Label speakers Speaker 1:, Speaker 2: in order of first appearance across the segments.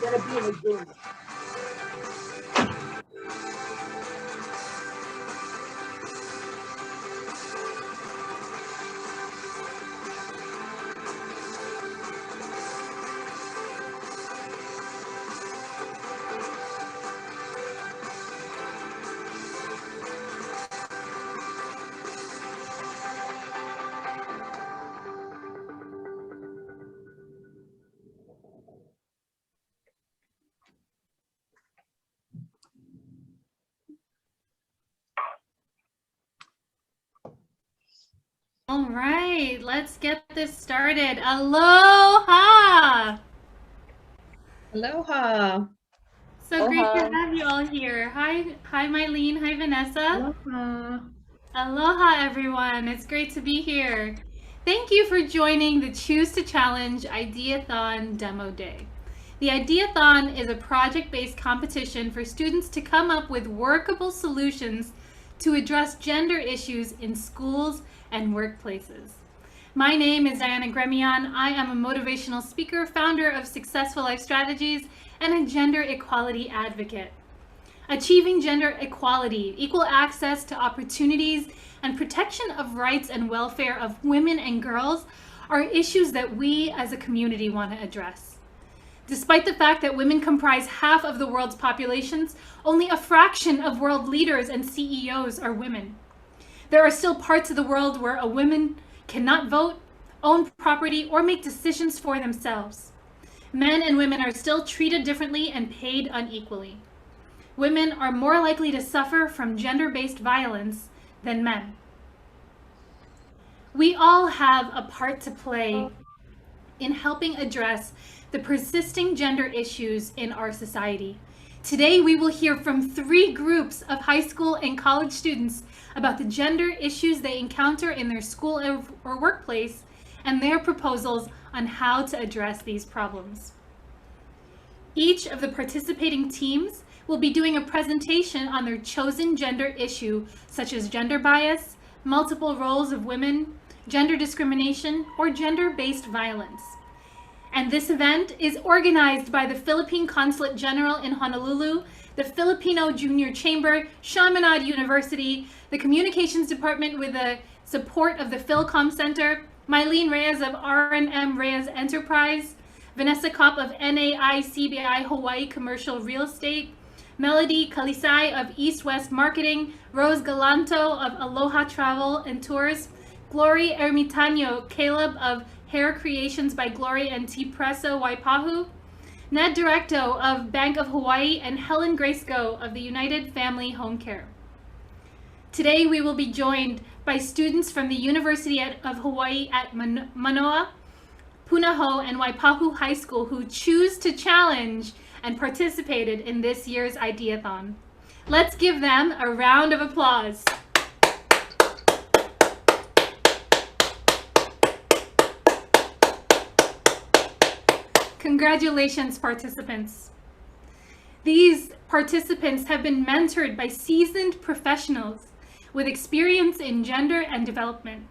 Speaker 1: gonna be in a Zoom.
Speaker 2: All right, let's get this started. Aloha!
Speaker 3: Aloha.
Speaker 2: So great to have you all here. Hi, Mylene. Hi, Vanessa.
Speaker 3: Aloha.
Speaker 2: Aloha, everyone. It's great to be here. Thank you for joining the Choose to Challenge Ideathon Demo Day. The Ideathon is a project-based competition for students to come up with workable solutions to address gender issues in schools and workplaces. My name is Gremillion. I am a motivational speaker, founder of Successful Life Strategies, and a gender equality advocate. Achieving gender equality, equal access to opportunities, and protection of rights and welfare of women and girls are issues that we as a community want to address. Despite the fact that women comprise half of the world's populations, only a fraction of world leaders and CEOs are women. There are still parts of the world where a woman cannot vote, own property, or make decisions for themselves. Men and women are still treated differently and paid unequally. Women are more likely to suffer from gender-based violence than men. We all have a part to play in helping address the persisting gender issues in our society. Today, we will hear from 3 groups of high school and college students about the gender issues they encounter in their school or workplace and their proposals on how to address these problems. Each of the participating teams will be doing a presentation on their chosen gender issue, such as gender bias, multiple roles of women, gender discrimination, or gender-based violence. And this event is organized by the Philippine Consulate General in Honolulu, the Filipino Junior Chamber, Chaminade University, the Communications Department with the support of the Philcom Center, Mylene Reyes of R&M Reyes Enterprise, Vanessa Kopp of NAI CBI-Hawaii Commercial Real Estate, Melody Calisay of East West Marketing, Rose Galanto of Aloha Travel and Tours, Glory Ermitaño Caleb of Hair Creations by Glory and Tea Presso Waipahu, Ned Directo of Bank of Hawaii, and Helen Graceco of the United Family Home Care. Today we will be joined by students from the University of Hawaii at Manoa, Punahou, and Waipahu High School who choose to challenge and participated in this year's Ideathon. Let's give them a round of applause. Congratulations, participants. These participants have been mentored by seasoned professionals with experience in gender and development.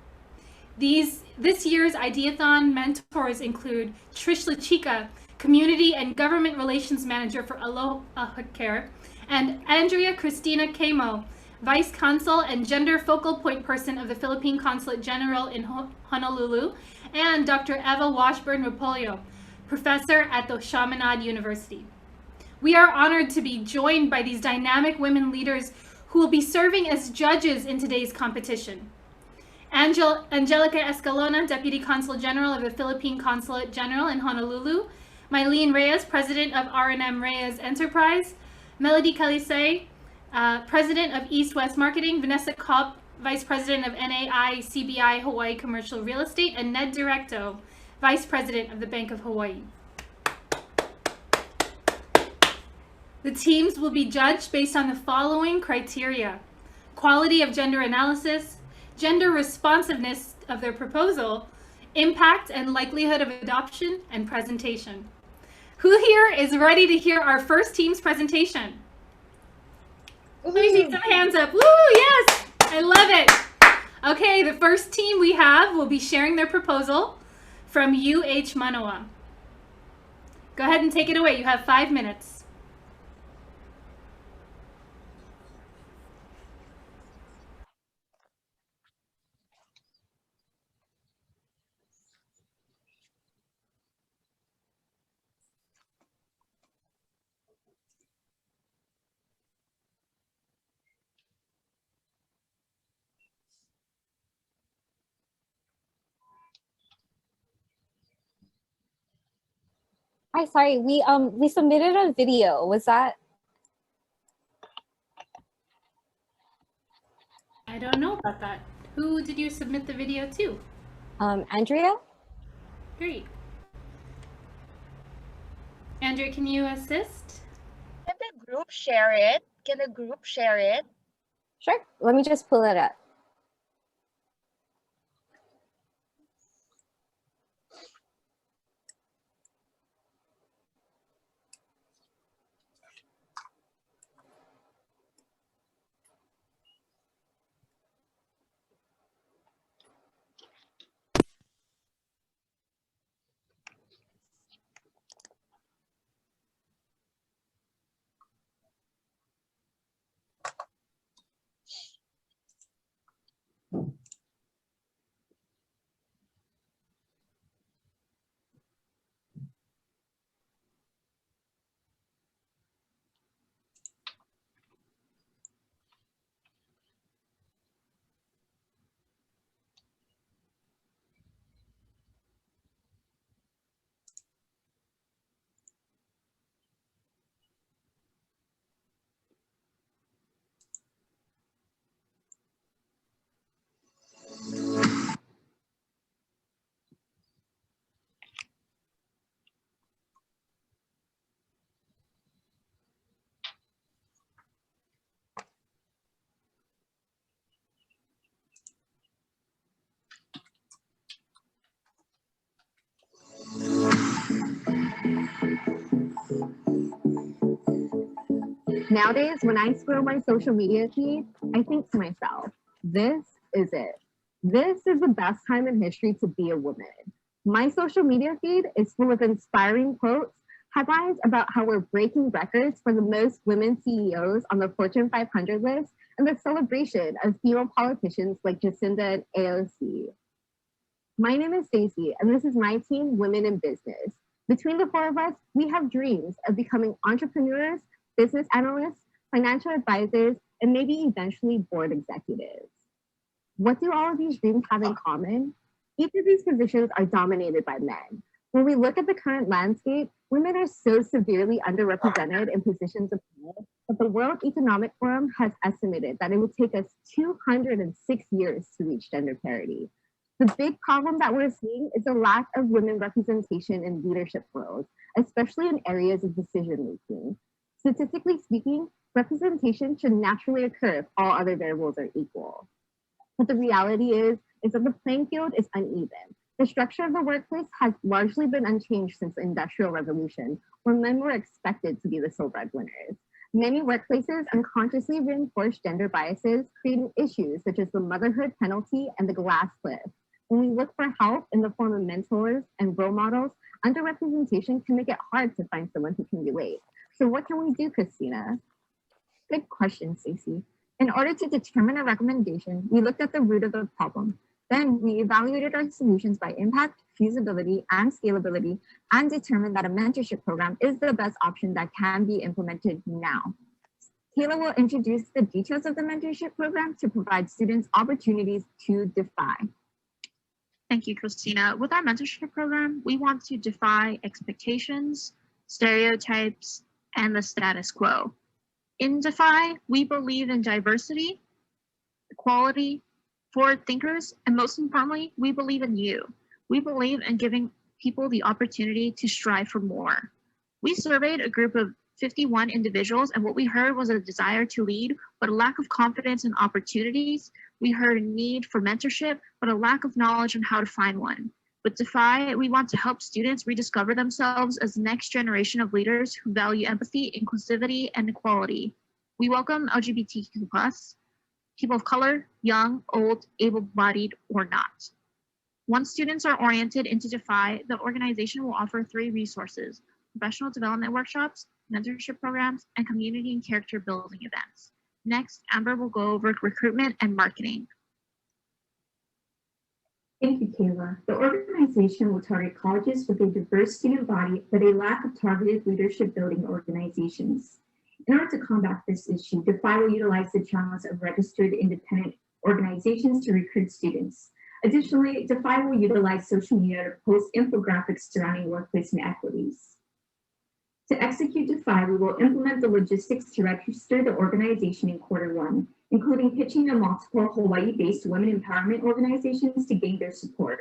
Speaker 2: This year's Ideathon mentors include Trish Chica, Community and Government Relations Manager for AlohaCare, and Andrea Christina Caymo, Vice Consul and Gender Focal Point Person of the Philippine Consulate General in Honolulu, and Dr. Eva Washburn-Repollo, Professor at the Chaminade University. We are honored to be joined by these dynamic women leaders who will be serving as judges in today's competition. Angelica Escalona, Deputy Consul General of the Philippine Consulate General in Honolulu, Mylene Reyes, President of R&M Reyes Enterprise, Melody Calisay, President of East West Marketing, Vanessa Kopp, Vice President of NAI CBI-Hawaii Commercial Real Estate, and Ned Directo, Vice President of the Bank of Hawaii. The teams will be judged based on the following criteria: quality of gender analysis, gender responsiveness of their proposal, impact and likelihood of adoption, and presentation. Who here is ready to hear our first team's presentation? Let me see some hands up. Woo, yes, I love it. Okay, the first team we have will be sharing their proposal from UH Manoa. Go ahead and take it away. You have 5 minutes.
Speaker 1: Hi, sorry, we submitted a video. Was that?
Speaker 2: I don't know about that. Who did you submit the video to?
Speaker 1: Andrea?
Speaker 2: Great. Andrea, can you assist?
Speaker 3: Can the group share it? Can the group share it?
Speaker 1: Sure. Let me just pull it up.
Speaker 4: Nowadays, when I scroll my social media feed, I think to myself, this is it. This is the best time in history to be a woman. My social media feed is full of inspiring quotes, headlines about how we're breaking records for the most women CEOs on the Fortune 500 list, and the celebration of female politicians like Jacinda and AOC. My name is Stacey, and this is my team, Women in Business. Between the four of us, we have dreams of becoming entrepreneurs, business analysts, financial advisors, and maybe eventually board executives. What do all of these dreams have in common? Each of these positions are dominated by men. When we look at the current landscape, women are so severely underrepresented in positions of power that the World Economic Forum has estimated that it would take us 206 years to reach gender parity. The big problem that we're seeing is the lack of women representation in leadership roles, especially in areas of decision making. Statistically speaking, representation should naturally occur if all other variables are equal. But the reality is that the playing field is uneven. The structure of the workplace has largely been unchanged since the Industrial Revolution, where men were expected to be the sole breadwinners. Many workplaces unconsciously reinforce gender biases, creating issues such as the motherhood penalty and the glass cliff. When we look for help in the form of mentors and role models, underrepresentation can make it hard to find someone who can relate. So what can we do, Christina? Good question, Stacey. In order to determine a recommendation, we looked at the root of the problem. Then we evaluated our solutions by impact, feasibility, and scalability, and determined that a mentorship program is the best option that can be implemented now. Kayla will introduce the details of the mentorship program to provide students opportunities to defy.
Speaker 5: Thank you, Christina. With our mentorship program, we want to defy expectations, stereotypes, and the status quo. In DeFi, we believe in diversity, equality, forward thinkers, and most importantly, we believe in you. We believe in giving people the opportunity to strive for more. We surveyed a group of 51 individuals, and what we heard was a desire to lead, but a lack of confidence and opportunities. We heard a need for mentorship, but a lack of knowledge on how to find one. With DeFi, we want to help students rediscover themselves as the next generation of leaders who value empathy, inclusivity, and equality. We welcome LGBTQ+, people of color, young, old, able-bodied, or not. Once students are oriented into DeFi, the organization will offer 3 resources. professional development workshops, mentorship programs, and community and character building events. Next, Amber will go over recruitment and marketing.
Speaker 6: Thank you, Kayla. The organization will target colleges with a diverse student body, but a lack of targeted leadership building organizations. In order to combat this issue, DeFi will utilize the channels of registered independent organizations to recruit students. Additionally, DeFi will utilize social media to post infographics surrounding workplace inequities. To execute DeFi, we will implement the logistics to register the organization in Q1, including pitching to multiple Hawaii-based women empowerment organizations to gain their support.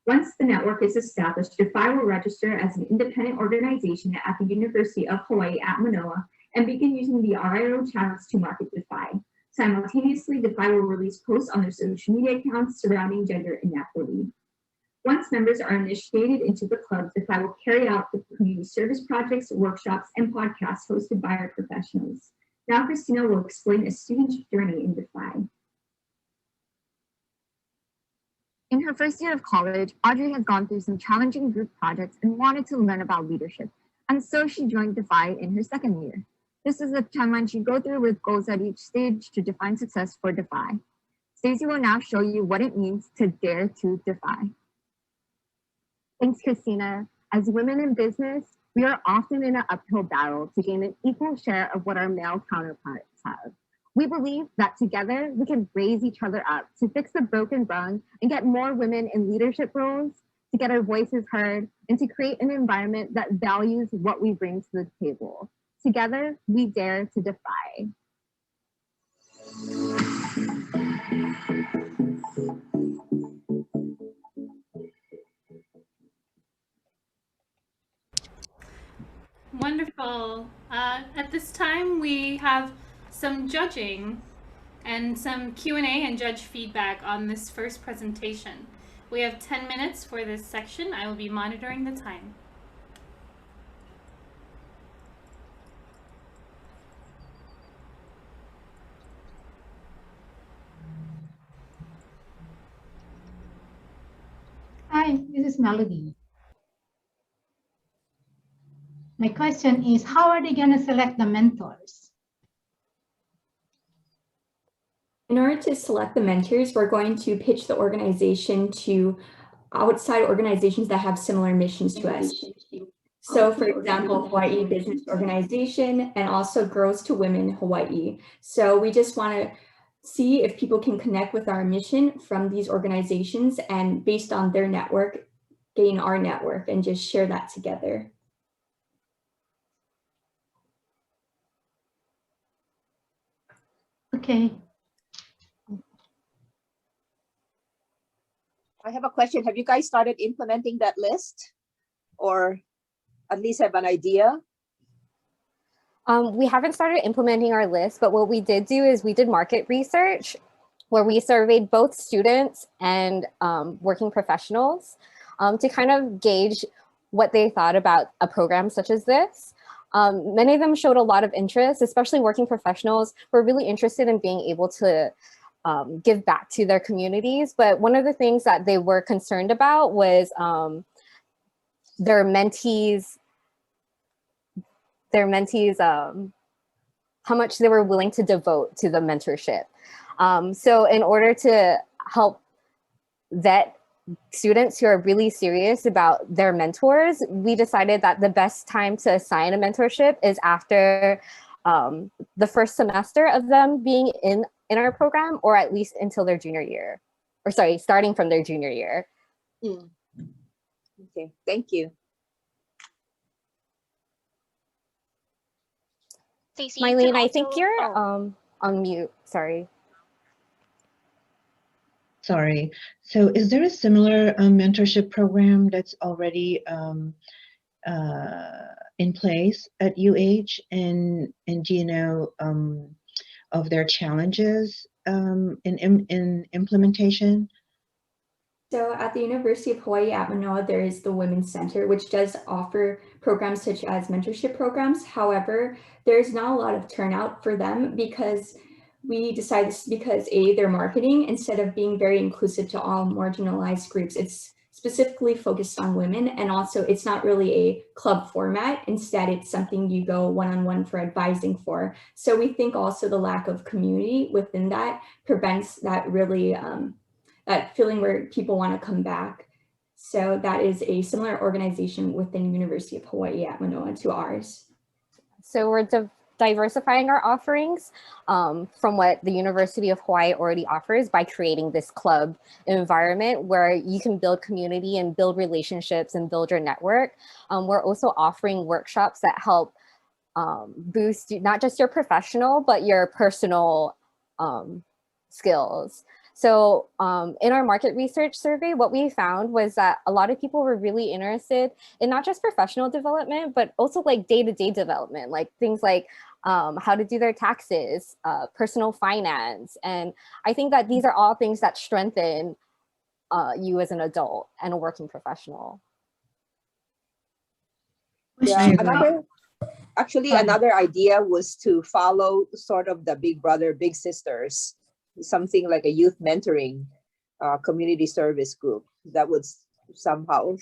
Speaker 6: Once the network is established, DeFi will register as an independent organization at the University of Hawai'i at Manoa and begin using the RIO channels to market DeFi. Simultaneously, DeFi will release posts on their social media accounts surrounding gender inequity. Once members are initiated into the club, DeFi will carry out the community service projects, workshops, and podcasts hosted by our professionals. Now Christina will explain a student's journey in DeFi.
Speaker 4: In her first year of college, Audrey has gone through some challenging group projects and wanted to learn about leadership. And so she joined DeFi in her second year. This is the timeline she go through with goals at each stage to define success for DeFi. Stacey will now show you what it means to dare to DeFi. Thanks, Christina. As women in business, we are often in an uphill battle to gain an equal share of what our male counterparts have. We believe that together we can raise each other up to fix the broken rung and get more women in leadership roles, to get our voices heard, and to create an environment that values what we bring to the table. Together, we dare to DeFi.
Speaker 2: Wonderful. At this time, we have some judging and some Q&A and judge feedback on this first presentation. We have 10 minutes for this section. I will be monitoring the time.
Speaker 7: Hi, this is Melody. My question is, how are they going to select the mentors?
Speaker 8: In order to select the mentors, we're going to pitch the organization to outside organizations that have similar missions to us. So for example, Hawaii Business Organization and also Girls to Women Hawaii. So we just want to see if people can connect with our mission from these organizations and based on their network, gain our network and just share that together.
Speaker 7: Okay.
Speaker 9: I have a question. Have you guys started implementing that list or at least have an idea?
Speaker 1: We haven't started implementing our list, but what we did do is we did market research where we surveyed both students and working professionals to kind of gauge what they thought about a program such as this. Many of them showed a lot of interest, especially working professionals who are really interested in being able to give back to their communities. But one of the things that they were concerned about was their mentees, how much they were willing to devote to the mentorship. So in order to help vet students who are really serious about their mentors, we decided that the best time to assign a mentorship is after the first semester of them being in our program, or at least until their junior year, or sorry, starting from their junior year.
Speaker 9: Okay, thank you.
Speaker 1: Mylene, I think you're on mute, sorry.
Speaker 10: Sorry. So is there a similar mentorship program that's already in place at UH? And do you know of their challenges in implementation?
Speaker 8: So at the University of Hawaii at Manoa, there is the Women's Center, which does offer programs such as mentorship programs. However, there's not a lot of turnout for them because we decided this because A, their marketing, instead of being very inclusive to all marginalized groups, it's specifically focused on women, and also it's not really a club format. Instead, it's something you go one-on-one for advising for. So we think also the lack of community within that prevents that really, that feeling where people want to come back. So that is a similar organization within University of Hawai'i at Manoa to ours.
Speaker 1: So we're diversifying our offerings from what the University of Hawaii already offers by creating this club environment where you can build community and build relationships and build your network. We're also offering workshops that help boost not just your professional, but your personal skills. So in our market research survey, what we found was that a lot of people were really interested in not just professional development, but also like day-to-day development, like things like how to do their taxes, personal finance. And I think that these are all things that strengthen you as an adult and a working professional.
Speaker 9: Yeah, another idea was to follow sort of the big brother, big sisters, something like a youth mentoring community service group that was somehow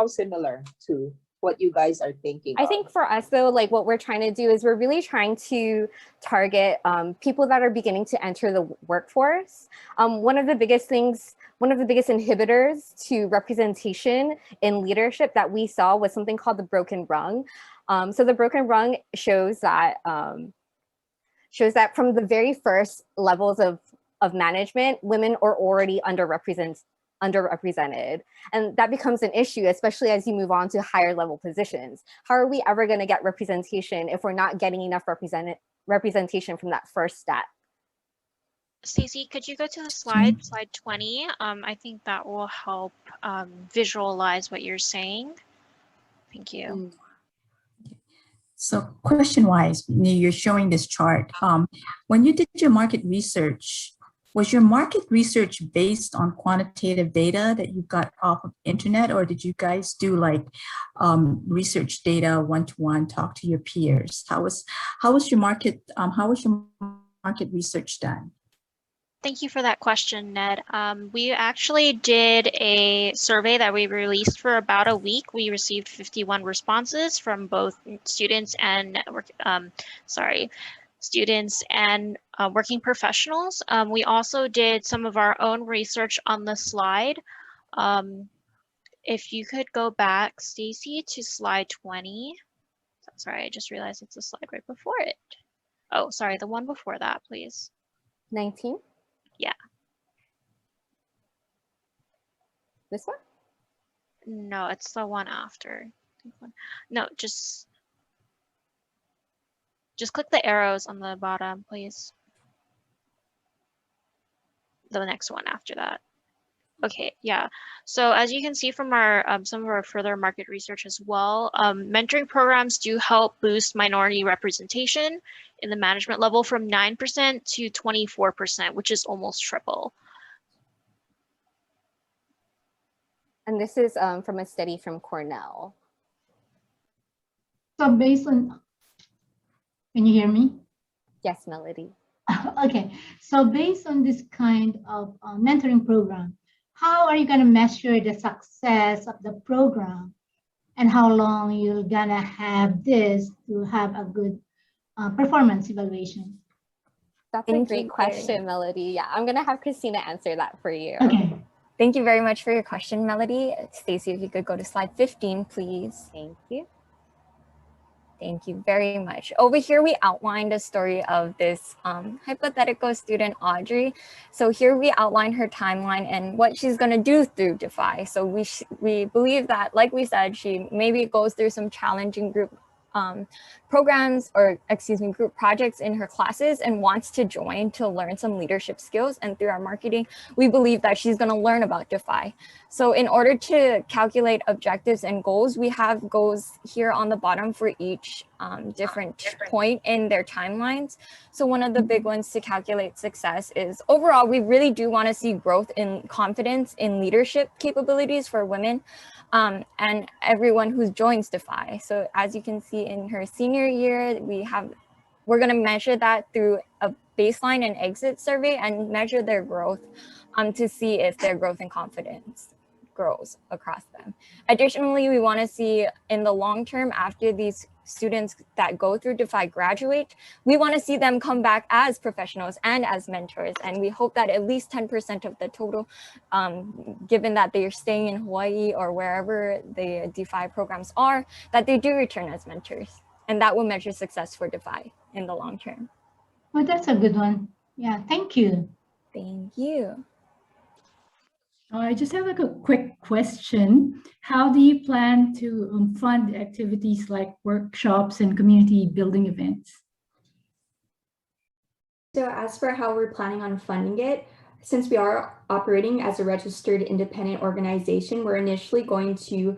Speaker 9: similar to what you guys are thinking
Speaker 1: I think for us though, like what we're trying to do is we're really trying to target people that are beginning to enter the workforce. One of the biggest inhibitors to representation in leadership that we saw was something called the broken rung. So the broken rung shows that from the very first levels of management, women are already underrepresented. And that becomes an issue, especially as you move on to higher level positions. How are we ever going to get representation if we're not getting enough representation from that first step?
Speaker 11: Stacey, could you go to the slide 20? I think that will help visualize what you're saying. Thank you.
Speaker 12: So question-wise, you're showing this chart. When you did your market research, was your market research based on quantitative data that you got off of internet, or did you guys do like research data one-to-one, talk to your peers? How was your market research done?
Speaker 11: Thank you for that question, Ned. We actually did a survey that we released for about a week. We received 51 responses from both students and working professionals. We also did some of our own research on the slide. If you could go back, Stacey, to slide 20. Sorry, I just realized it's a slide right before it. Oh, sorry, the one before that, please.
Speaker 1: 19?
Speaker 11: Yeah.
Speaker 1: This one?
Speaker 11: No, it's the one after. No, just click the arrows on the bottom, please. The next one after that. Okay, yeah. So as you can see from our some of our further market research as well, mentoring programs do help boost minority representation in the management level from 9% to 24%, which is almost triple.
Speaker 1: And this is from a study from Cornell.
Speaker 7: So based on, can you hear me?
Speaker 1: Yes, Melody.
Speaker 7: Okay, so based on this kind of mentoring program, how are you going to measure the success of the program and how long you're going to have this to have a good performance evaluation?
Speaker 1: That's a great question, Melody. Yeah, I'm going to have Christina answer that for you.
Speaker 7: Okay.
Speaker 13: Thank you very much for your question, Melody. Stacey, if you could go to slide 15, please.
Speaker 1: Thank you.
Speaker 13: Thank you very much. Over here, we outlined a story of this hypothetical student, Audrey. So here we outline her timeline and what she's going to do through DeFi. So we believe that, like we said, she maybe goes through some challenging group programs or group projects in her classes and wants to join to learn some leadership skills. And through our marketing, we believe that she's going to learn about DeFi. So in order to calculate objectives and goals, we have goals here on the bottom for each different point in their timelines. So one of the big ones to calculate success is overall, we really do want to see growth in confidence in leadership capabilities for women. And everyone who joins DeFi. So as you can see in her senior year, we're going to measure that through a baseline and exit survey and measure their growth to see if their growth and confidence. grows across them. Additionally, we want to see in the long term, after these students that go through DeFi graduate, we want to see them come back as professionals and as mentors. And we hope that at least 10% of the total, given that they are staying in Hawaii or wherever the DeFi programs are, that they do return as mentors. And that will measure success for DeFi in the long term.
Speaker 7: Well, that's a good one. Yeah, thank you.
Speaker 13: Thank you.
Speaker 14: I just have like a quick question. How do you plan to fund activities like workshops and community building events?
Speaker 8: So as for how we're planning on funding it, since we are operating as a registered independent organization, we're initially going to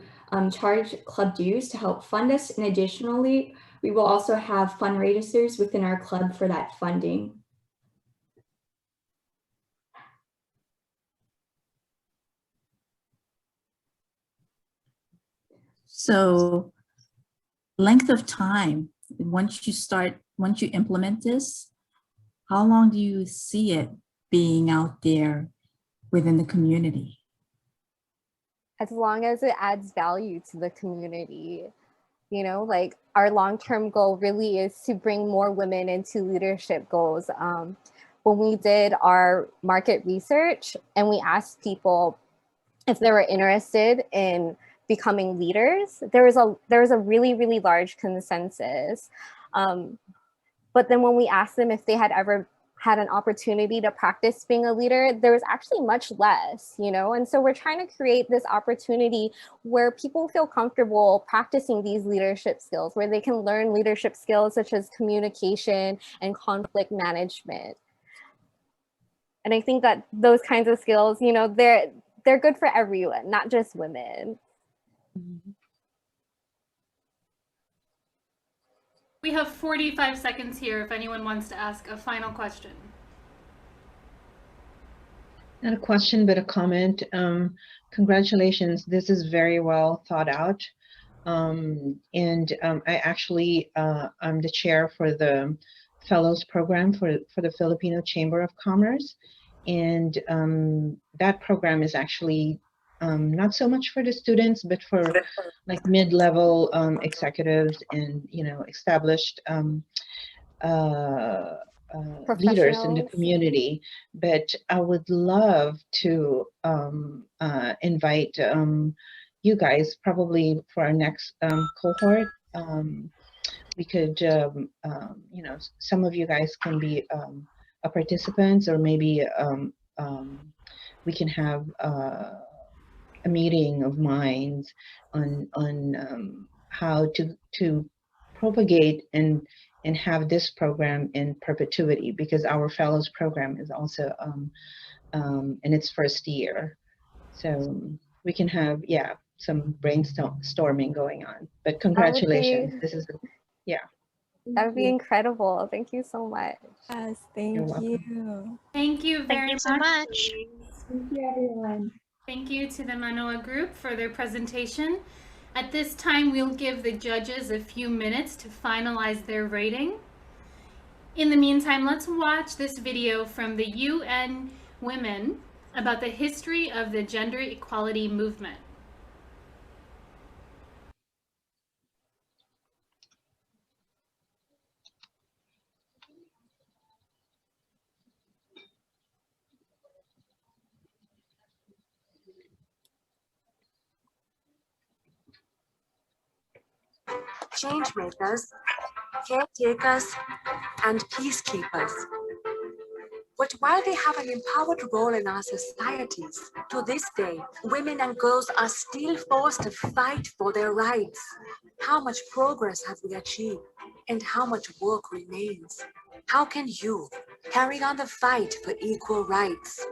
Speaker 8: charge club dues to help fund us. And additionally, we will also have fundraisers within our club for that funding.
Speaker 12: So length of time, once you implement this, how long do you see it being out there within the community?
Speaker 1: As long as it adds value to the community. You know, like our long-term goal really is to bring more women into leadership goals. When we did our market research and we asked people if they were interested in becoming leaders, there was a really, really large consensus. But then when we asked them if they had ever had an opportunity to practice being a leader, there was actually much less, you know? And so we're trying to create this opportunity where people feel comfortable practicing these leadership skills, where they can learn leadership skills such as communication and conflict management. And I think that those kinds of skills, you know, they're good for everyone, not just women.
Speaker 2: We have 45 seconds here if anyone wants to ask a final question.
Speaker 10: Not a question, but a comment. Congratulations, this is very well thought out. I actually, I'm the chair for the Fellows Program for the Filipino Chamber of Commerce. And that program is actually not so much for the students, but for like mid-level executives and, you know, established leaders in the community. But I would love to invite you guys probably for our next cohort. We could, you know, some of you guys can be a participants, or maybe we can have a meeting of minds on how to propagate and have this program in perpetuity, because our fellows program is also in its first year. So we can have, yeah, some brainstorming going on. But congratulations, this is, yeah.
Speaker 1: That would be incredible. Thank you so much.
Speaker 13: Yes, thank you.
Speaker 2: Thank you very much.
Speaker 11: Thank you so much.
Speaker 8: Thank you, everyone.
Speaker 2: Thank you to the Manoa group for their presentation. At this time, we'll give the judges a few minutes to finalize their rating. In the meantime, let's watch this video from the UN Women about the history of the gender equality movement.
Speaker 15: Change makers, caretakers, and peacekeepers. But while they have an empowered role in our societies, to this day, women and girls are still forced to fight for their rights. How much progress have we achieved, and how much work remains? How can you carry on the fight for equal rights?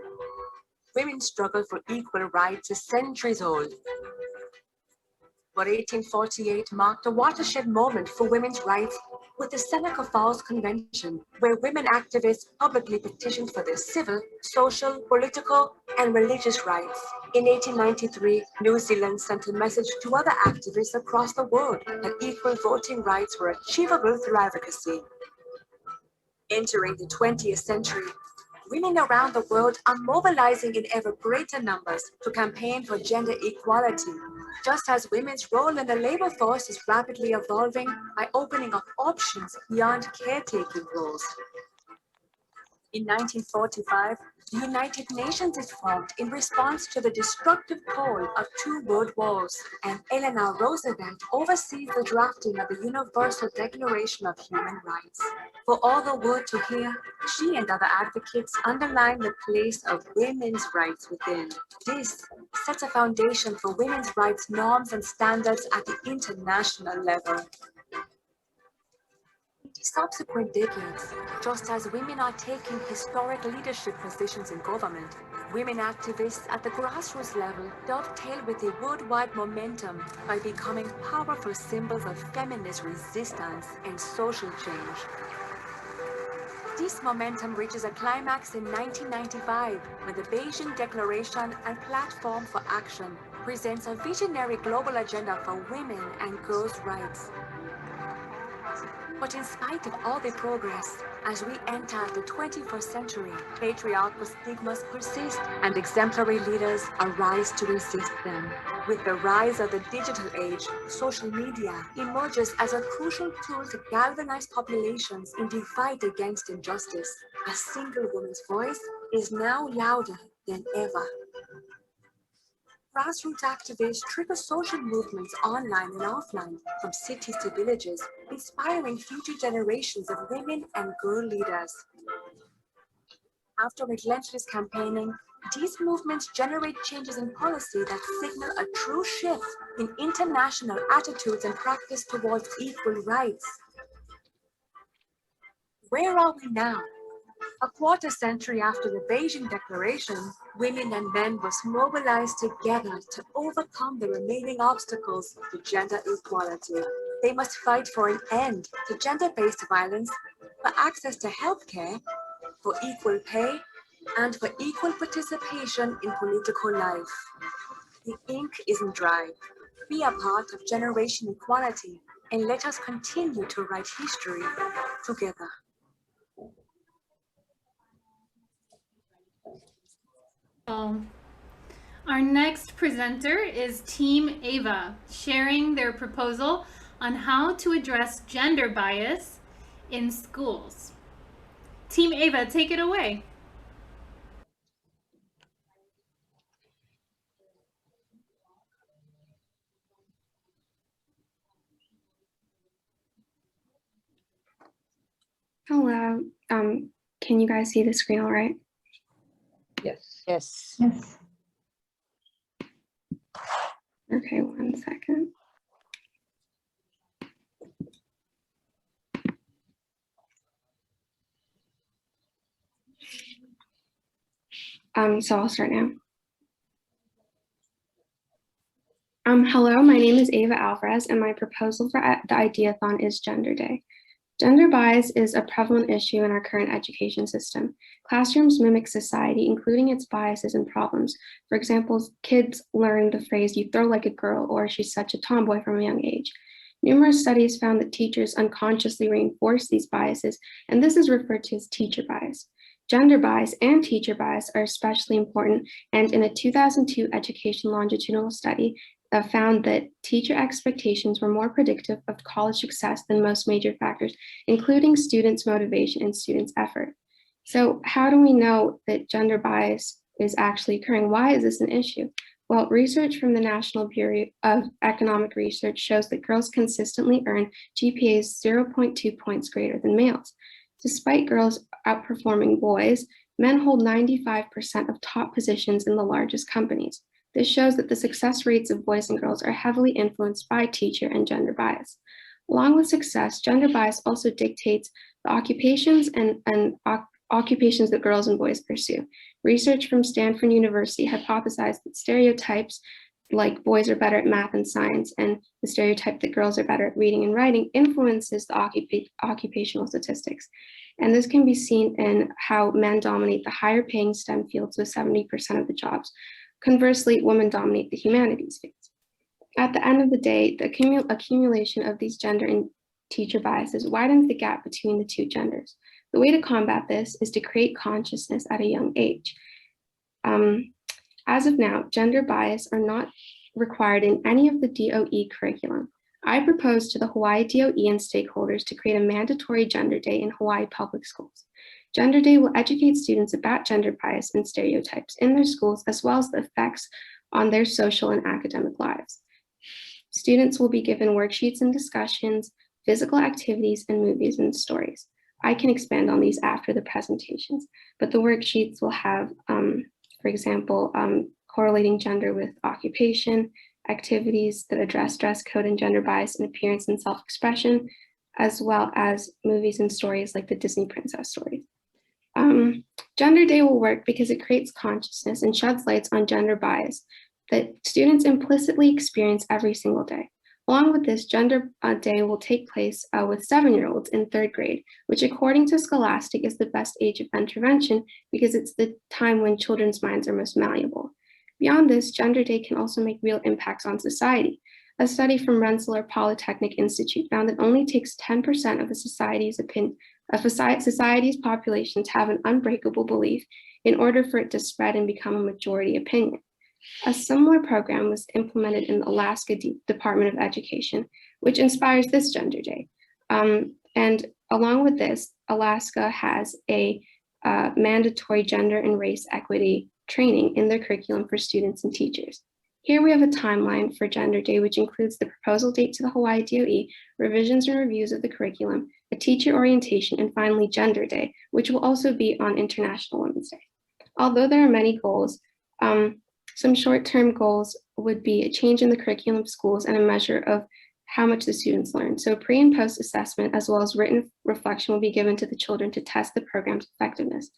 Speaker 15: Women's struggle for equal rights is centuries old. But 1848 marked a watershed moment for women's rights with the Seneca Falls Convention, where women activists publicly petitioned for their civil, social, political, and religious rights. In 1893, New Zealand sent a message to other activists across the world that equal voting rights were achievable through advocacy. Entering the 20th century, women around the world are mobilizing in ever greater numbers to campaign for gender equality, just as women's role in the labor force is rapidly evolving by opening up options beyond caretaking roles. In 1945, the United Nations is formed in response to the destructive toll of 2 world wars, and Eleanor Roosevelt oversees the drafting of the Universal Declaration of Human Rights. For all the world to hear, she and other advocates underline the place of women's rights within. This sets a foundation for women's rights norms and standards at the international level. Subsequent decades, just as women are taking historic leadership positions in government, women activists at the grassroots level dovetail with the worldwide momentum by becoming powerful symbols of feminist resistance and social change. This momentum reaches a climax in 1995 when the Beijing Declaration and Platform for Action presents a visionary global agenda for women and girls' rights. But in spite of all the progress, as we enter the 21st century, patriarchal stigmas persist and exemplary leaders arise to resist them. With the rise of the digital age, social media emerges as a crucial tool to galvanize populations in the fight against injustice. A single woman's voice is now louder than ever. Grassroots activists trigger social movements online and offline, from cities to villages, inspiring future generations of women and girl leaders. After relentless campaigning, these movements generate changes in policy that signal a true shift in international attitudes and practice towards equal rights. Where are we now? A quarter century after the Beijing Declaration, women and men must mobilize together to overcome the remaining obstacles to gender equality. They must fight for an end to gender-based violence, for access to healthcare, for equal pay, and for equal participation in political life. The ink isn't dry. Be a part of generation equality, and let us continue to write history together.
Speaker 2: Our next presenter is Team Ava, sharing their proposal on how to address gender bias in schools. Team Ava, take it away.
Speaker 16: Hello. Can you guys see the screen all right?
Speaker 9: Yes. Yes.
Speaker 14: Yes.
Speaker 16: Okay, 1 second. So I'll start now. Hello, my name is Ava Alvarez, and my proposal for the Ideathon is Gender Day. Gender bias is a prevalent issue in our current education system. Classrooms mimic society, including its biases and problems. For example, kids learn the phrase, "you throw like a girl," or "she's such a tomboy" from a young age. Numerous studies found that teachers unconsciously reinforce these biases, and this is referred to as teacher bias. Gender bias and teacher bias are especially important, and in a 2002 education longitudinal study, found that teacher expectations were more predictive of college success than most major factors, including students' motivation and students' effort. So how do we know that gender bias is actually occurring? Why is this an issue? Well, research from the National Bureau of Economic Research shows that girls consistently earn GPAs 0.2 points greater than males. Despite girls outperforming boys, men hold 95% of top positions in the largest companies. This shows that the success rates of boys and girls are heavily influenced by teacher and gender bias. Along with success, gender bias also dictates the occupations and occupations that girls and boys pursue. Research from Stanford University hypothesized that stereotypes like boys are better at math and science and the stereotype that girls are better at reading and writing influences the occupational statistics. And this can be seen in how men dominate the higher paying STEM fields with 70% of the jobs. Conversely, women dominate the humanities fields. At the end of the day, the accumulation of these gender teacher biases widens the gap between the two genders. The way to combat this is to create consciousness at a young age. As of now, gender bias are not required in any of the DOE curriculum. I propose to the Hawaii DOE and stakeholders to create a mandatory Gender Day in Hawaii public schools. Gender Day will educate students about gender bias and stereotypes in their schools, as well as the effects on their social and academic lives. Students will be given worksheets and discussions, physical activities, and movies and stories. I can expand on these after the presentations, but the worksheets will have, for example, correlating gender with occupation, activities that address dress code and gender bias in appearance and self-expression, as well as movies and stories like the Disney princess stories. Gender Day will work because it creates consciousness and sheds lights on gender bias that students implicitly experience every single day. Along with this, Gender Day will take place with 7-year-olds in 3rd grade, which according to Scholastic is the best age of intervention because it's the time when children's minds are most malleable. Beyond this, Gender Day can also make real impacts on society. A study from Rensselaer Polytechnic Institute found that only takes 10% of a society's population to have an unbreakable belief in order for it to spread and become a majority opinion. A similar program was implemented in the Alaska Department of Education, which inspires this Gender Day. And along with this, Alaska has a mandatory gender and race equity training in their curriculum for students and teachers. Here we have a timeline for Gender Day, which includes the proposal date to the Hawaii DOE, revisions and reviews of the curriculum, a teacher orientation, and finally Gender Day, which will also be on International Women's Day. Although there are many goals, some short-term goals would be a change in the curriculum of schools and a measure of how much the students learn. So pre and post assessment, as well as written reflection, will be given to the children to test the program's effectiveness.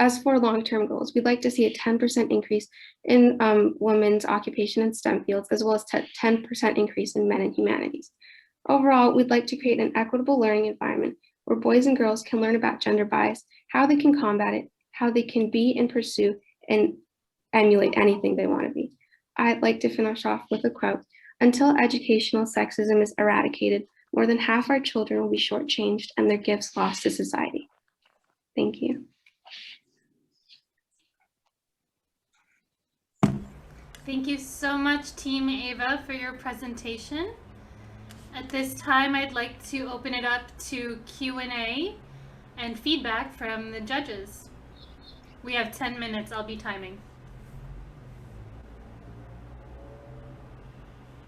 Speaker 16: As for long-term goals, we'd like to see a 10% increase in women's occupation and STEM fields, as well as 10% increase in men and humanities. Overall, we'd like to create an equitable learning environment where boys and girls can learn about gender bias, how they can combat it, how they can be and pursue and emulate anything they want to be. I'd like to finish off with a quote. Until educational sexism is eradicated, more than half our children will be shortchanged and their gifts lost to society. Thank you.
Speaker 2: Thank you so much, Team Ava, for your presentation. At this time, I'd like to open it up to Q&A and feedback from the judges. We have 10 minutes. I'll be timing.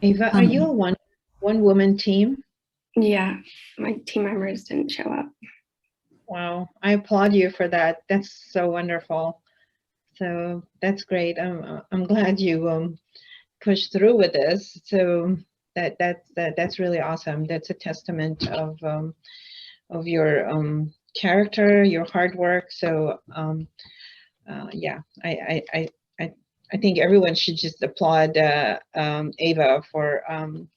Speaker 10: Ava, are you a one woman team?
Speaker 16: Yeah, my team members didn't show up.
Speaker 10: Wow, I applaud you for that. That's so wonderful. So that's great. I'm glad you pushed through with this. So that's really awesome. That's a testament of your character, your hard work. So yeah, I think everyone should just applaud Ava for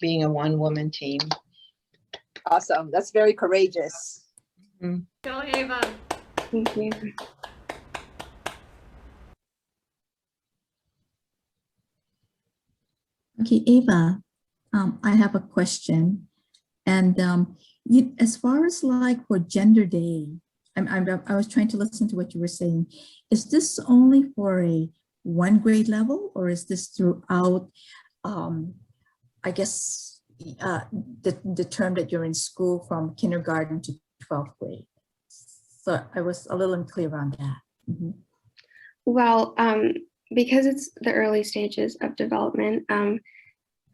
Speaker 10: being a one-woman team.
Speaker 9: Awesome. That's very courageous.
Speaker 10: Mm-hmm.
Speaker 2: Go, Ava.
Speaker 16: Thank you.
Speaker 12: Okay, Ava, I have a question. And as far as like for Gender Day, I was trying to listen to what you were saying. Is this only for a 1 grade level, or is this throughout, I guess, the term that you're in school from kindergarten to 12th grade? So I was a little unclear on that. Mm-hmm.
Speaker 16: Well, because it's the early stages of development,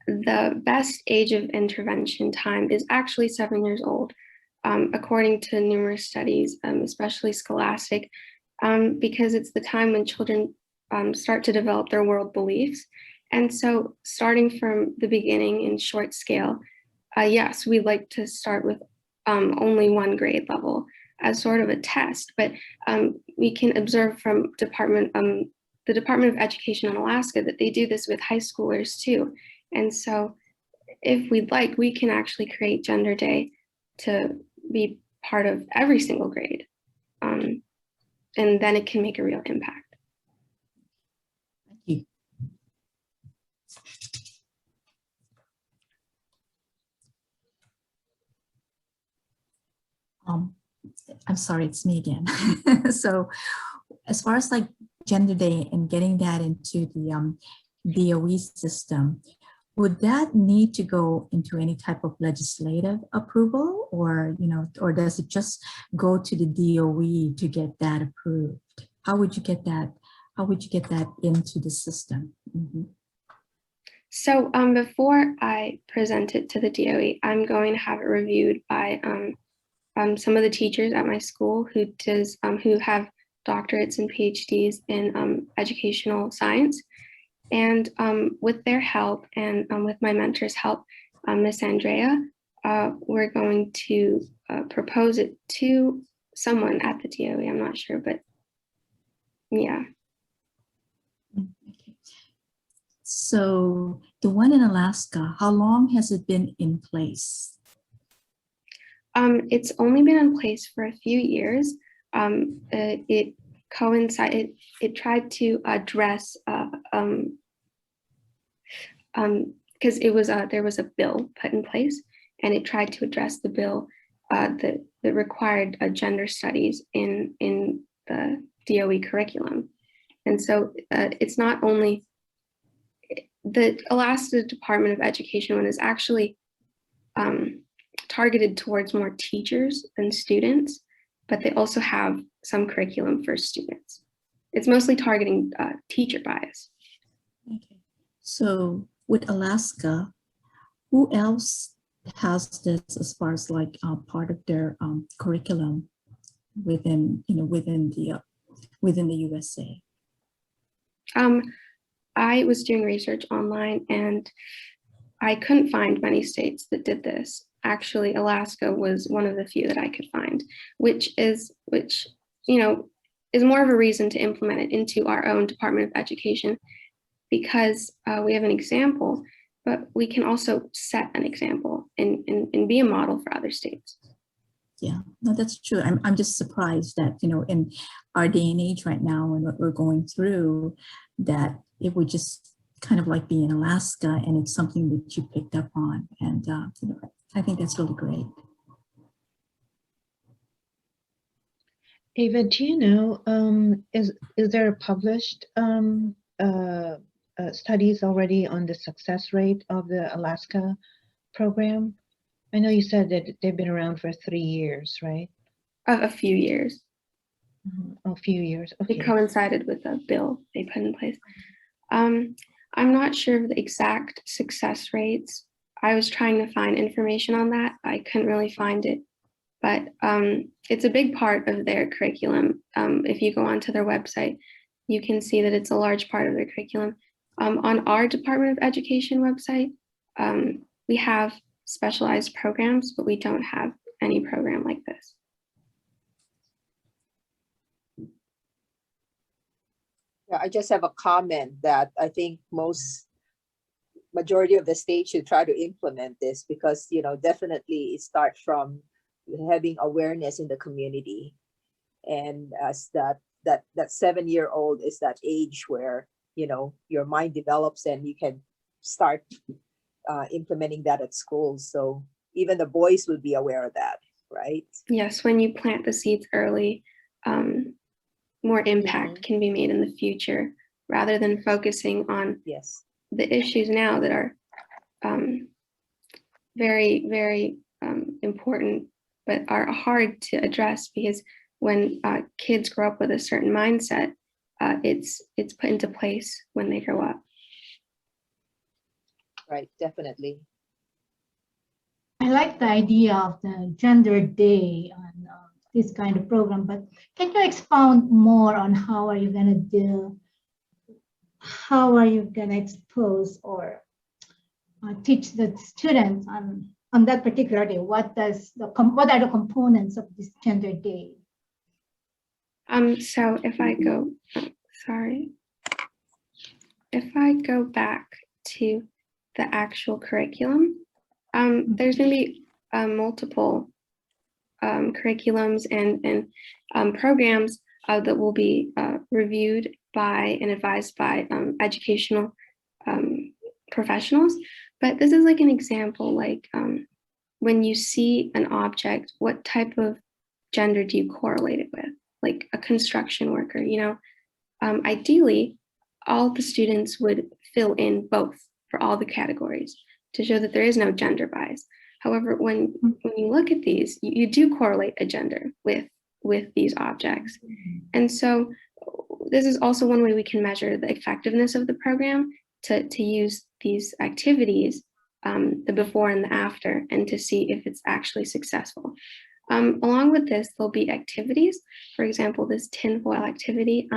Speaker 16: the best age of intervention time is actually 7 years old, according to numerous studies, especially Scholastic, because it's the time when children start to develop their world beliefs. And so starting from the beginning in short scale, yes, we'd like to start with only 1 grade level as sort of a test, but we can observe from the Department of Education in Alaska that they do this with high schoolers too. And so if we'd like, we can actually create Gender Day to be part of every single grade. And then it can make a real impact.
Speaker 12: Thank you. I'm sorry, it's me again. So as far as like Gender Day and getting that into the DOE system, would that need to go into any type of legislative approval, or, you know, or does it just go to the DOE to get that approved? How would you get that? How would you get that into the system? Mm-hmm.
Speaker 16: So before I present it to the DOE, I'm going to have it reviewed by some of the teachers at my school who have doctorates and PhDs in educational science. And with their help and with my mentor's help, Miss Andrea, we're going to propose it to someone at the DOE. I'm not sure, but yeah.
Speaker 12: Okay. So the one in Alaska, how long has it been in place?
Speaker 16: It's only been in place for a few years. It coincided. It tried to address because there was a bill put in place, and it tried to address the bill that required gender studies in the DOE curriculum. And so it's not only the Alaska Department of Education one is actually targeted towards more teachers than students, but they also have some curriculum for students. It's mostly targeting teacher bias.
Speaker 12: Okay. So with Alaska, who else has this as far as like part of their curriculum within, you know, within the USA?
Speaker 16: I was doing research online and I couldn't find many states that did this. Actually, Alaska was one of the few that I could find, which you know, is more of a reason to implement it into our own Department of Education, because we have an example, but we can also set an example and be a model for other states.
Speaker 12: Yeah, no, that's true. I'm just surprised that, you know, in our day and age right now and what we're going through, that it would just kind of like be in Alaska and it's something that you picked up on. And, you know, I think that's really great.
Speaker 10: Ava, do you know, is there published studies already on the success rate of the Alaska program? I know you said that they've been around for 3 years, right?
Speaker 16: A few years.
Speaker 10: A few years. Okay.
Speaker 16: It coincided with a bill they put in place. I'm not sure of the exact success rates. I was trying to find information on that. I couldn't really find it, but it's a big part of their curriculum. If you go onto their website, you can see that it's a large part of their curriculum. On our Department of Education website, we have specialized programs, but we don't have any program like this.
Speaker 9: Yeah, I just have a comment that I think majority of the states should try to implement this, because, you know, definitely it starts from having awareness in the community. And as that 7-year-old is that age where, you know, your mind develops and you can start implementing that at school. So even the boys would be aware of that, right?
Speaker 16: Yes, when you plant the seeds early, more impact can be made in the future, rather than focusing on the issues now that are very, very important, but are hard to address, because when kids grow up with a certain mindset, it's put into place when they grow up.
Speaker 9: Right, definitely.
Speaker 7: I like the idea of the Gender Day on this kind of program, but can you expound more on how are you going to expose or teach the students on that particular day? What are the components of this Gender Day?
Speaker 16: So if I go back to the actual curriculum, there's going to be multiple curriculums and programs that will be reviewed by and advised by educational professionals. But this is like an example, like when you see an object, what type of gender do you correlate it with? Like a construction worker, you know, ideally, all the students would fill in both for all the categories to show that there is no gender bias. However, when you look at these, you do correlate a gender with these objects. And so this is also one way we can measure the effectiveness of the program, to use these activities, the before and the after, and to see if it's actually successful. Along with this, there'll be activities. For example, this tinfoil activity,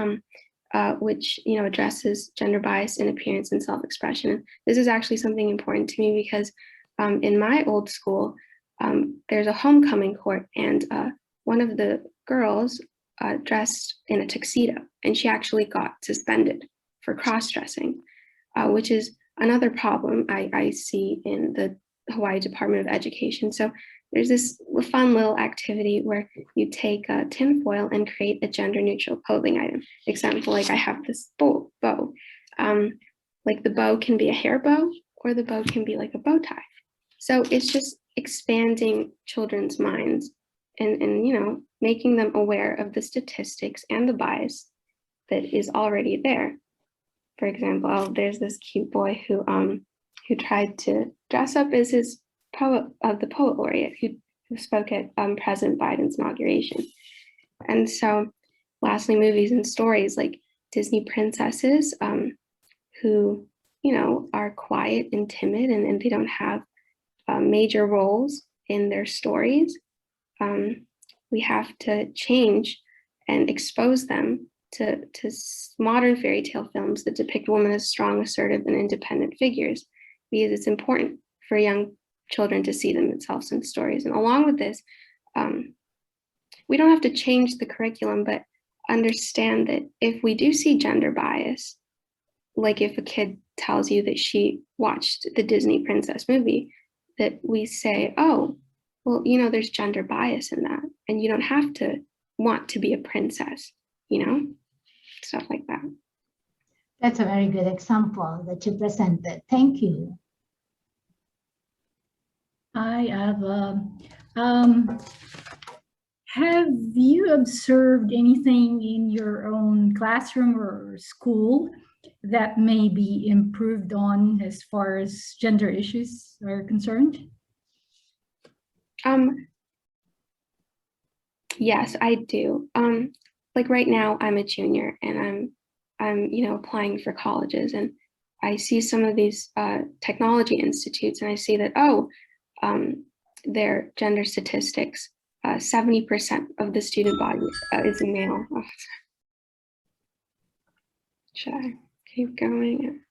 Speaker 16: which addresses gender bias in appearance and self-expression. This is actually something important to me because in my old school, there's a homecoming court, and one of the girls dressed in a tuxedo, and she actually got suspended for cross-dressing, which is another problem I see in the Hawaii Department of Education. So there's this fun little activity where you take tinfoil and create a gender-neutral clothing item. Example, like I have this bow. Like the bow can be a hair bow, or the bow can be like a bow tie. So it's just expanding children's minds and making them aware of the statistics and the bias that is already there. For example, there's this cute boy who tried to dress up as his the poet laureate who spoke at President Biden's inauguration. And so lastly, movies and stories like Disney princesses who are quiet and timid, and they don't have major roles in their stories. We have to change and expose them to modern fairy tale films that depict women as strong, assertive, and independent figures, because it's important for young children to see themselves in stories. And along with this, we don't have to change the curriculum, but understand that if we do see gender bias, like if a kid tells you that she watched the Disney princess movie, that we say, oh, well, there's gender bias in that, and you don't have to want to be a princess, stuff like that.
Speaker 7: That's a very good example that you presented. Thank you.
Speaker 14: I have you observed anything in your own classroom or school that may be improved on as far as gender issues are concerned?
Speaker 16: Yes, I do. Like right now, I'm a junior, and I'm applying for colleges, and I see some of these technology institutes, and I see that their gender statistics, 70% of the student body is male. Oh, should I keep going?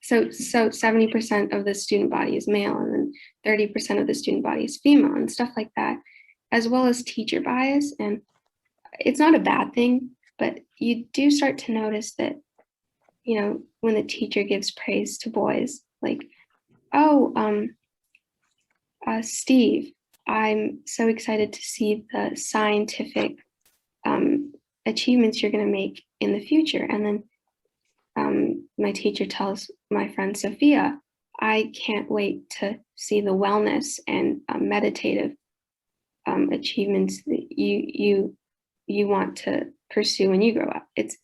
Speaker 16: So 70% of the student body is male, and then 30% of the student body is female, and stuff like that, as well as teacher bias. And it's not a bad thing, but you do start to notice that, when the teacher gives praise to boys, like, oh, Steve, I'm so excited to see the scientific achievements you're going to make in the future. And then my teacher tells my friend Sophia, I can't wait to see the wellness and meditative achievements that you want to pursue when you grow up. It's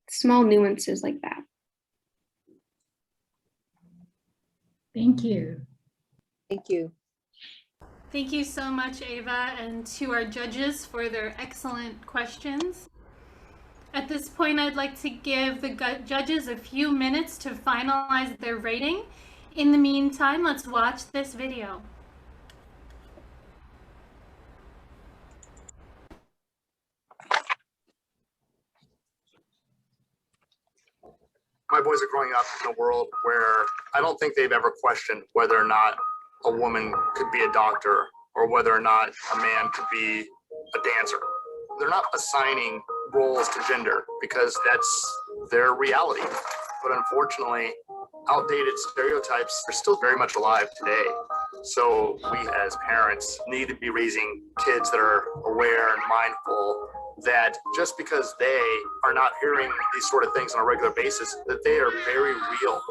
Speaker 16: small nuances like that.
Speaker 14: Thank you.
Speaker 9: Thank you.
Speaker 2: Thank you so much, Ava, and to our judges for their excellent questions. At this point, I'd like to give the judges a few minutes to finalize their rating. In the meantime, let's watch this video.
Speaker 17: My boys are growing up in a world where I don't think they've ever questioned whether or not a woman could be a doctor or whether or not a man could be a dancer. They're not assigning roles to gender because that's their reality. But unfortunately, outdated stereotypes are still very much alive today. So we as parents need to be raising kids that are aware and mindful that just because they are not hearing these sort of things on a regular basis, that they are very real.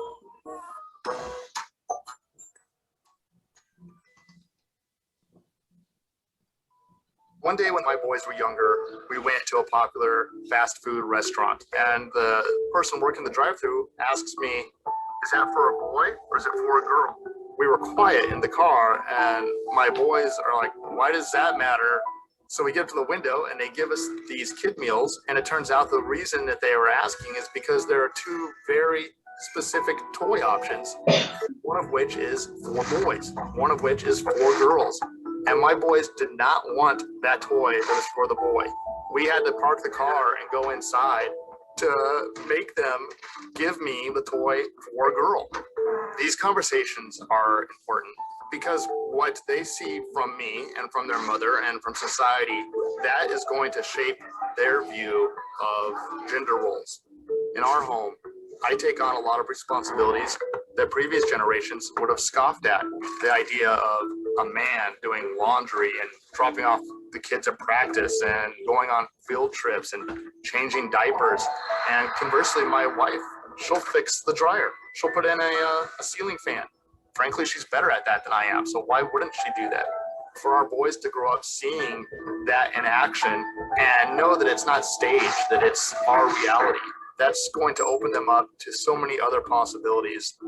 Speaker 17: One day when my boys were younger, we went to a popular fast food restaurant, and the person working the drive-thru asks me, "Is that for a boy or is it for a girl?" We were quiet in the car, and my boys are like, "Why does that matter?" So we get up to the window and they give us these kid meals, and it turns out the reason that they were asking is because there are two very specific toy options, one of which is for boys, one of which is for girls. And my boys did not want that toy that was for the boy. We had to park the car and go inside to make them give me the toy for a girl. These conversations are important because what they see from me and from their mother and from society, that is going to shape their view of gender roles. In our home, I take on a lot of responsibilities that previous generations would have scoffed at. The idea of a man doing laundry and dropping off the kids at practice and going on field trips and changing diapers. And conversely, my wife, she'll fix the dryer. She'll put in a ceiling fan. Frankly, she's better at that than I am. So why wouldn't she do that? For our boys to grow up seeing that in action and know that it's not staged, that it's our reality, that's going to open them up to so many other possibilities.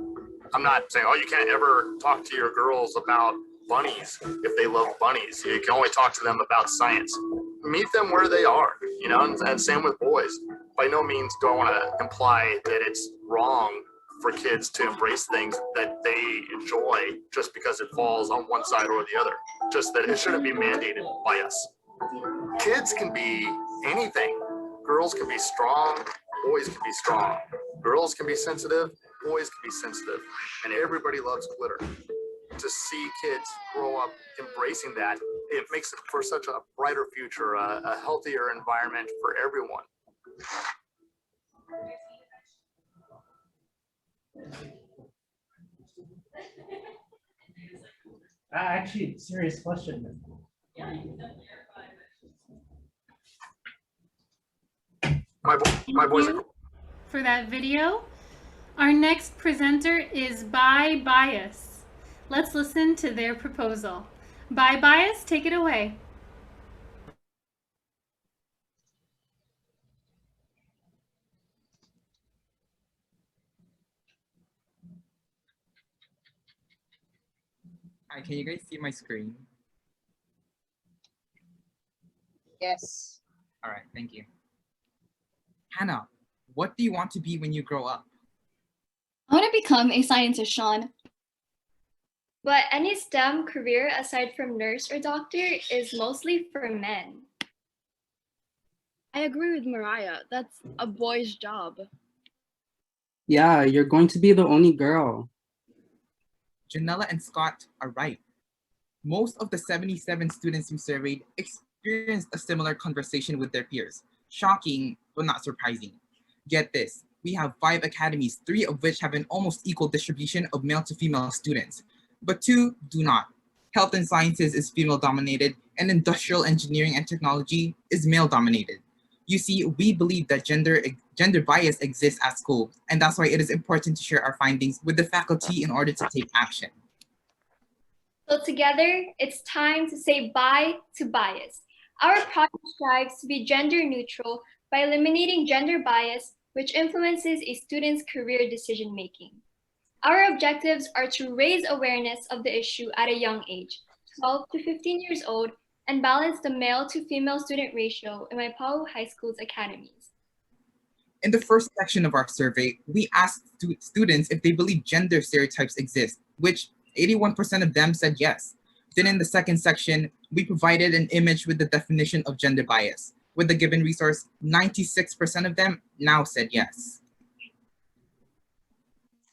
Speaker 17: I'm not saying, oh, you can't ever talk to your girls about bunnies if they love bunnies. You can only talk to them about science. Meet them where they are, you know, and same with boys. By no means do I want to imply that it's wrong for kids to embrace things that they enjoy just because it falls on one side or the other. Just that it shouldn't be mandated by us. Kids can be anything. Girls can be strong, boys can be strong. Girls can be sensitive, boys can be sensitive. And everybody loves glitter. To see kids grow up embracing that, it makes it for such a brighter future, a healthier environment for everyone.
Speaker 18: Actually, serious question.
Speaker 17: My boys are...
Speaker 2: For that video. Our next presenter is By Bias. Let's listen to their proposal. By Bias, take it away.
Speaker 19: Hi, can you guys see my screen?
Speaker 9: Yes.
Speaker 19: All right, thank you. Hannah, what do you want to be when you grow up?
Speaker 20: I want to become a scientist, Sean. But any STEM career aside from nurse or doctor is mostly for men.
Speaker 21: I agree with Mariah. That's a boy's job.
Speaker 22: Yeah, you're going to be the only girl.
Speaker 19: Janella and Scott are right. Most of the 77 students we surveyed experienced a similar conversation with their peers. Shocking, but not surprising. Get this, we have 5 academies, 3 of which have an almost equal distribution of male to female students, but 2 do not. Health and sciences is female dominated, and industrial engineering and technology is male dominated. You see, we believe that gender bias exists at school, and that's why it is important to share our findings with the faculty in order to take action.
Speaker 20: So together, it's time to say bye to bias. Our project strives to be gender neutral by eliminating gender bias, which influences a student's career decision-making. Our objectives are to raise awareness of the issue at a young age, 12 to 15 years old, and balance the male to female student ratio in Waipahu High School's academies.
Speaker 19: In the first section of our survey, we asked students if they believe gender stereotypes exist, which 81% of them said yes. Then in the second section, we provided an image with the definition of gender bias. With the given resource, 96% of them now said yes.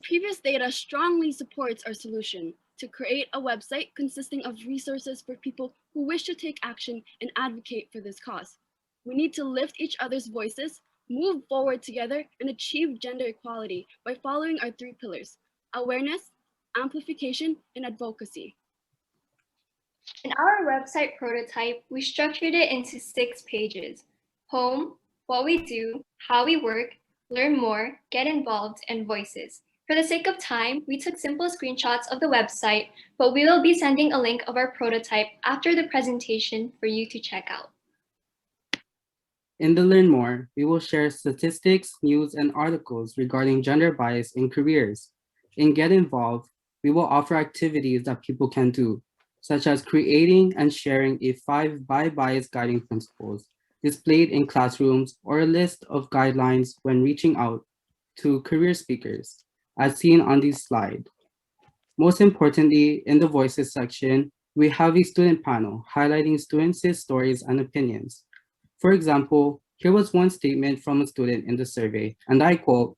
Speaker 21: Previous data strongly supports our solution to create a website consisting of resources for people who wish to take action and advocate for this cause. We need to lift each other's voices, move forward together, and achieve gender equality by following our 3 pillars: awareness, amplification, and advocacy.
Speaker 20: In our website prototype, we structured it into 6 pages: home, what we do, how we work, learn more, get involved, and voices. For the sake of time, we took simple screenshots of the website, but we will be sending a link of our prototype after the presentation for you to check out.
Speaker 22: In the Learn More, we will share statistics, news, and articles regarding gender bias in careers. In Get Involved, we will offer activities that people can do, such as creating and sharing a 5 bi-bias guiding principles displayed in classrooms, or a list of guidelines when reaching out to career speakers, as seen on this slide. Most importantly, in the Voices section, we have a student panel highlighting students' stories and opinions. For example, here was one statement from a student in the survey, and I quote,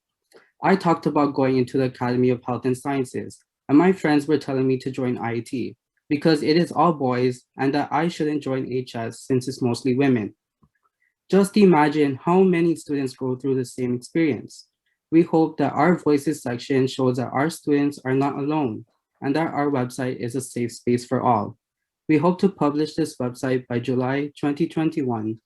Speaker 22: "I talked about going into the Academy of Health and Sciences, and my friends were telling me to join IIT because it is all boys and that I shouldn't join HS since it's mostly women." Just imagine how many students go through the same experience. We hope that our Voices section shows that our students are not alone and that our website is a safe space for all. We hope to publish this website by July 2021.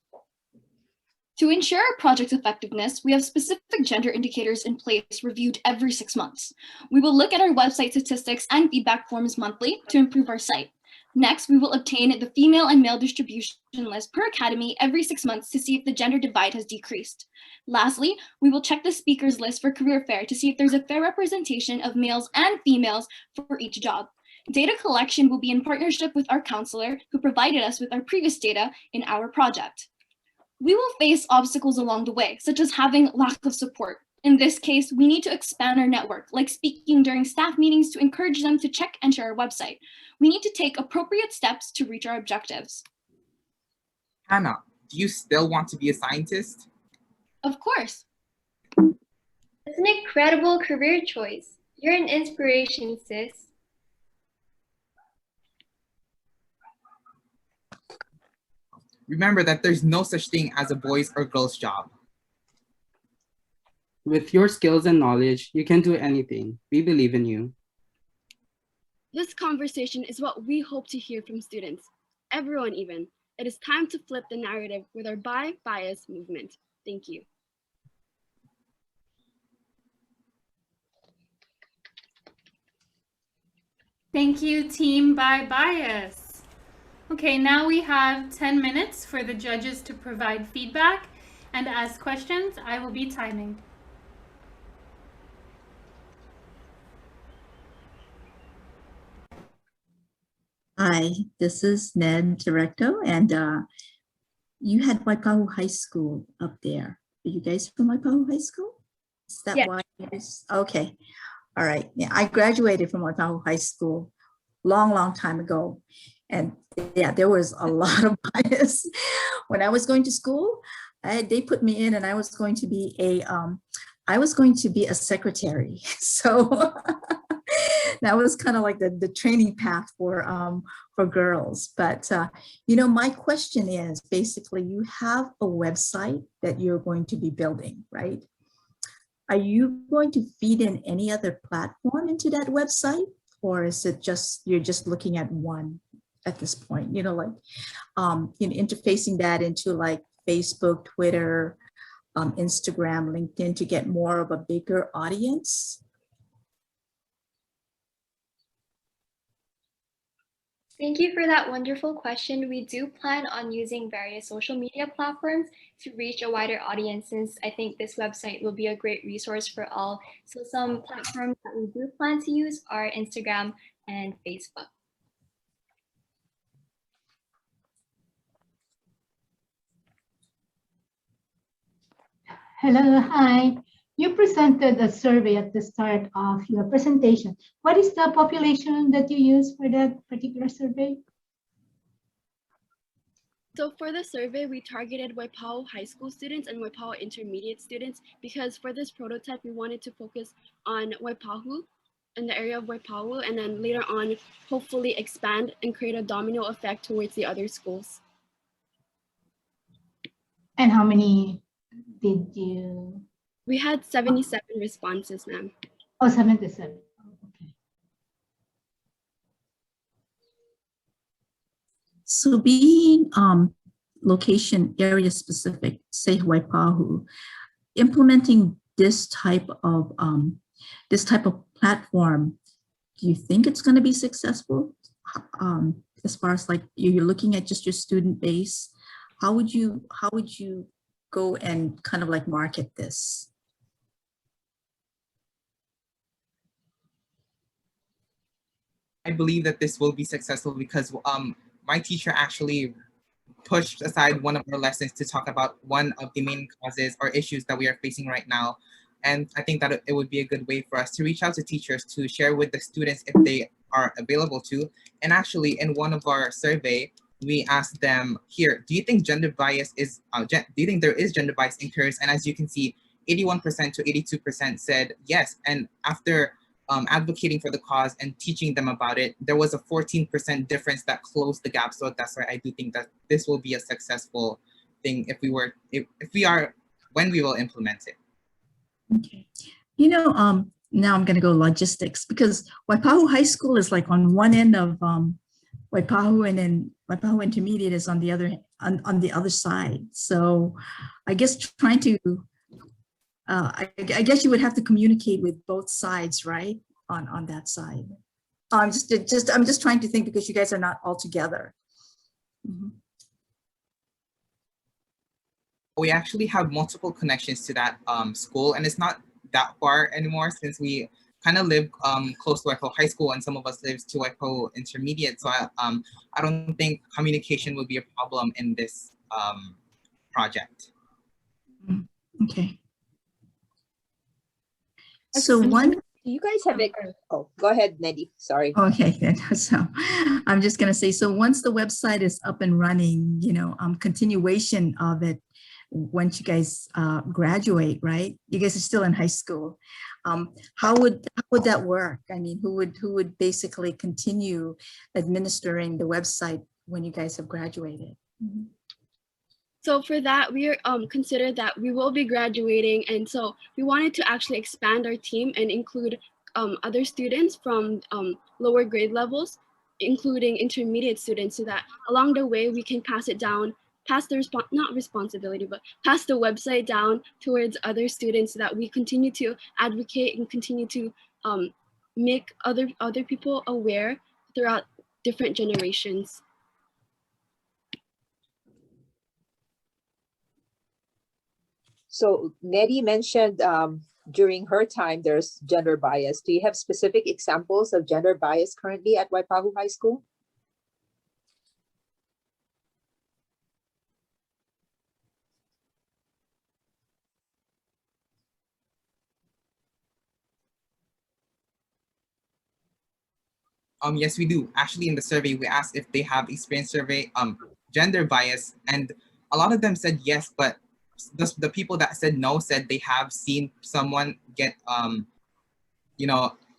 Speaker 3: To ensure our project's effectiveness, we have specific gender indicators in place reviewed every 6 months. We will look at our website statistics and feedback forms monthly to improve our site. Next, we will obtain the female and male distribution list per academy every 6 months to see if the gender divide has decreased. Lastly, we will check the speakers list for career fair to see if there's a fair representation of males and females for each job. Data collection will be in partnership with our counselor who provided us with our previous data in our project. We will face obstacles along the way, such as having lack of support. In this case, we need to expand our network, like speaking during staff meetings to encourage them to check and share our website. We need to take appropriate steps to reach our objectives.
Speaker 19: Hannah, do you still want to be a scientist?
Speaker 3: Of course.
Speaker 20: That's an incredible career choice. You're an inspiration, sis.
Speaker 19: Remember that there's no such thing as a boys or girls job.
Speaker 22: With your skills and knowledge, you can do anything. We believe in you.
Speaker 21: This conversation is what we hope to hear from students, everyone even. It is time to flip the narrative with our Bi-Bias movement. Thank you.
Speaker 2: Thank you, Team Bi-Bias. Okay, now we have 10 minutes for the judges to provide feedback and ask questions. I will be timing.
Speaker 12: Hi, this is Ned Directo, and you had Waipahu High School up there. Are you guys from Waipahu High School? Is that why? Okay, all right. Yeah, I graduated from Waipahu High School long time ago, and yeah, there was a lot of bias when I was going to school. They put me in, and I was going to be a secretary. So. That was kind of like the training path for girls. But, you know, my question is basically you have a website that you're going to be building, right? Are you going to feed in any other platform into that website? Or is it just, you're just looking at one at this point, you know, like, you know, interfacing that into like Facebook, Twitter, Instagram, LinkedIn to get more of a bigger audience?
Speaker 20: Thank you for that wonderful question. We do plan on using various social media platforms to reach a wider audience, since I think this website will be a great resource for all. So some platforms that we do plan to use are Instagram and Facebook.
Speaker 7: Hello, hi. You presented a survey at the start of your presentation. What is the population that you use for that particular survey?
Speaker 21: So for the survey, we targeted Waipahu High School students and Waipahu Intermediate students because for this prototype, we wanted to focus on Waipahu, in the area of Waipahu, and then later on, hopefully expand and create a domino effect towards the other schools.
Speaker 7: And how many did you?
Speaker 21: We had 77 responses, ma'am.
Speaker 7: Oh, 77. Okay.
Speaker 12: So being location area specific, say Waipahu, implementing this type of this type of platform, do you think it's going to be successful? As far as like you're looking at just your student base, how would you go and kind of like market this?
Speaker 19: I believe that this will be successful because my teacher actually pushed aside one of our lessons to talk about one of the main causes or issues that we are facing right now. And I think that it would be a good way for us to reach out to teachers to share with the students if they are available to. And actually in one of our survey, we asked them here, do you think gender bias is, do you think there is gender bias in careers? And as you can see, 81% to 82% said yes. And after advocating for the cause and teaching them about it, there was a 14% difference that closed the gap. So that's why I do think that this will be a successful thing when we will implement it.
Speaker 12: Okay. You know, now I'm going to go logistics because Waipahu High School is like on one end of Waipahu, and then Waipahu Intermediate is on the other side. So I guess trying to I guess you would have to communicate with both sides, right? On that side. I'm just trying to think because you guys are not all together. Mm-hmm.
Speaker 19: We actually have multiple connections to that school, and it's not that far anymore since we kind of live close to Waipahu High School, and some of us live to Waipahu Intermediate. So I don't think communication would be a problem in this project.
Speaker 12: Okay. So one,
Speaker 9: you guys have it. Oh, go ahead, Neddy. Sorry.
Speaker 12: Okay, so I'm just gonna say, so once the website is up and running, you know, continuation of it, once you guys graduate, right? You guys are still in high school. How would that work? I mean, who would basically continue administering the website when you guys have graduated? Mm-hmm.
Speaker 21: So for that, we are considered that we will be graduating, and so we wanted to actually expand our team and include other students from lower grade levels, including intermediate students, so that along the way we can pass it down, pass the pass the website down towards other students, so that we continue to advocate and continue to make other people aware throughout different generations.
Speaker 9: So Neddy mentioned during her time there's gender bias. Do you have specific examples of gender bias currently at Waipahu High School?
Speaker 19: Yes, we do. Actually, in the survey, we asked if they have experienced gender bias, and a lot of them said yes, but the people that said no said they have seen someone get,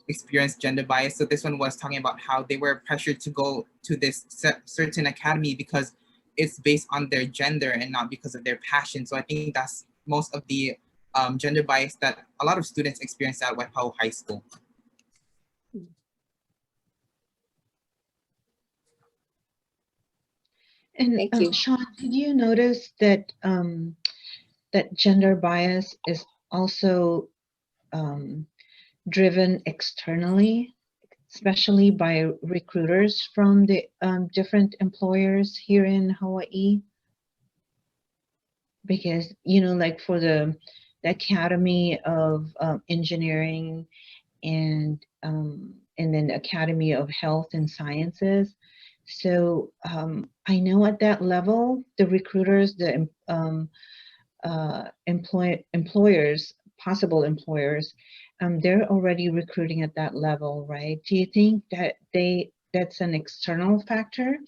Speaker 19: experience gender bias. So this one was talking about how they were pressured to go to this certain academy because it's based on their gender and not because of their passion. So I think that's most of the gender bias that a lot of students experience at Waipahu High School.
Speaker 10: And Sean, did you notice that that gender bias is also driven externally, especially by recruiters from the different employers here in Hawaii? Because, you know, like for the Academy of Engineering and then Academy of Health and Sciences. So I know at that level, the recruiters, the employers, possible employers, they're already recruiting at that level, right? Do you think that that's an external factor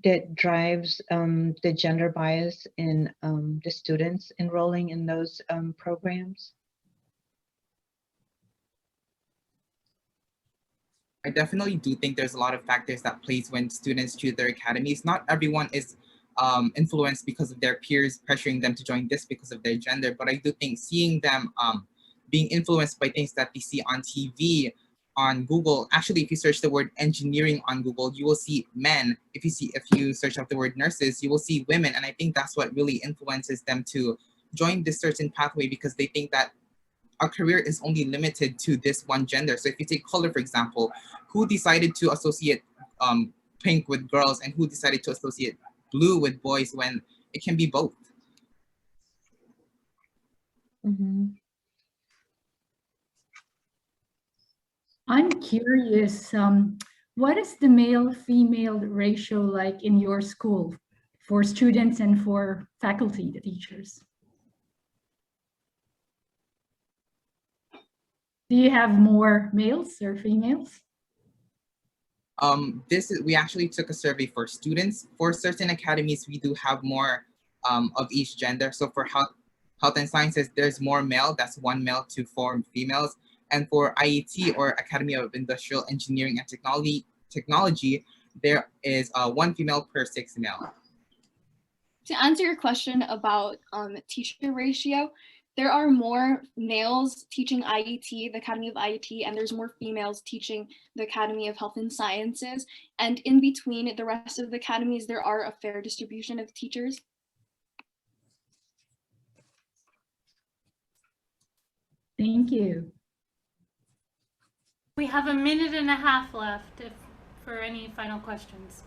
Speaker 10: that drives the gender bias in the students enrolling in those programs?
Speaker 19: I definitely do think there's a lot of factors that plays when students choose their academies. Not everyone is influenced because of their peers pressuring them to join this because of their gender, but I do think seeing them being influenced by things that they see on TV, on Google. Actually, if you search the word engineering on Google, you will see men. If you search up the word nurses, you will see women. And I think that's what really influences them to join this certain pathway, because they think that a career is only limited to this one gender. So if you take color, for example, who decided to associate pink with girls and who decided to associate blue with boys when it can be both?
Speaker 14: I'm curious, what is the male-female ratio like in your school for students and for faculty, the teachers? Do you have more males or females?
Speaker 19: We actually took a survey for students. For certain academies, we do have more of each gender. So for health and sciences, there's more male, that's 1 male to 4 females. And for IET, or Academy of Industrial Engineering and Technology, there is 1 female per 6 male.
Speaker 3: To answer your question about teacher ratio, there are more males teaching IET, the Academy of IET, and there's more females teaching the Academy of Health and Sciences. And in between the rest of the academies, there are a fair distribution of teachers.
Speaker 14: Thank you.
Speaker 2: We have 1.5 minutes left for any final questions.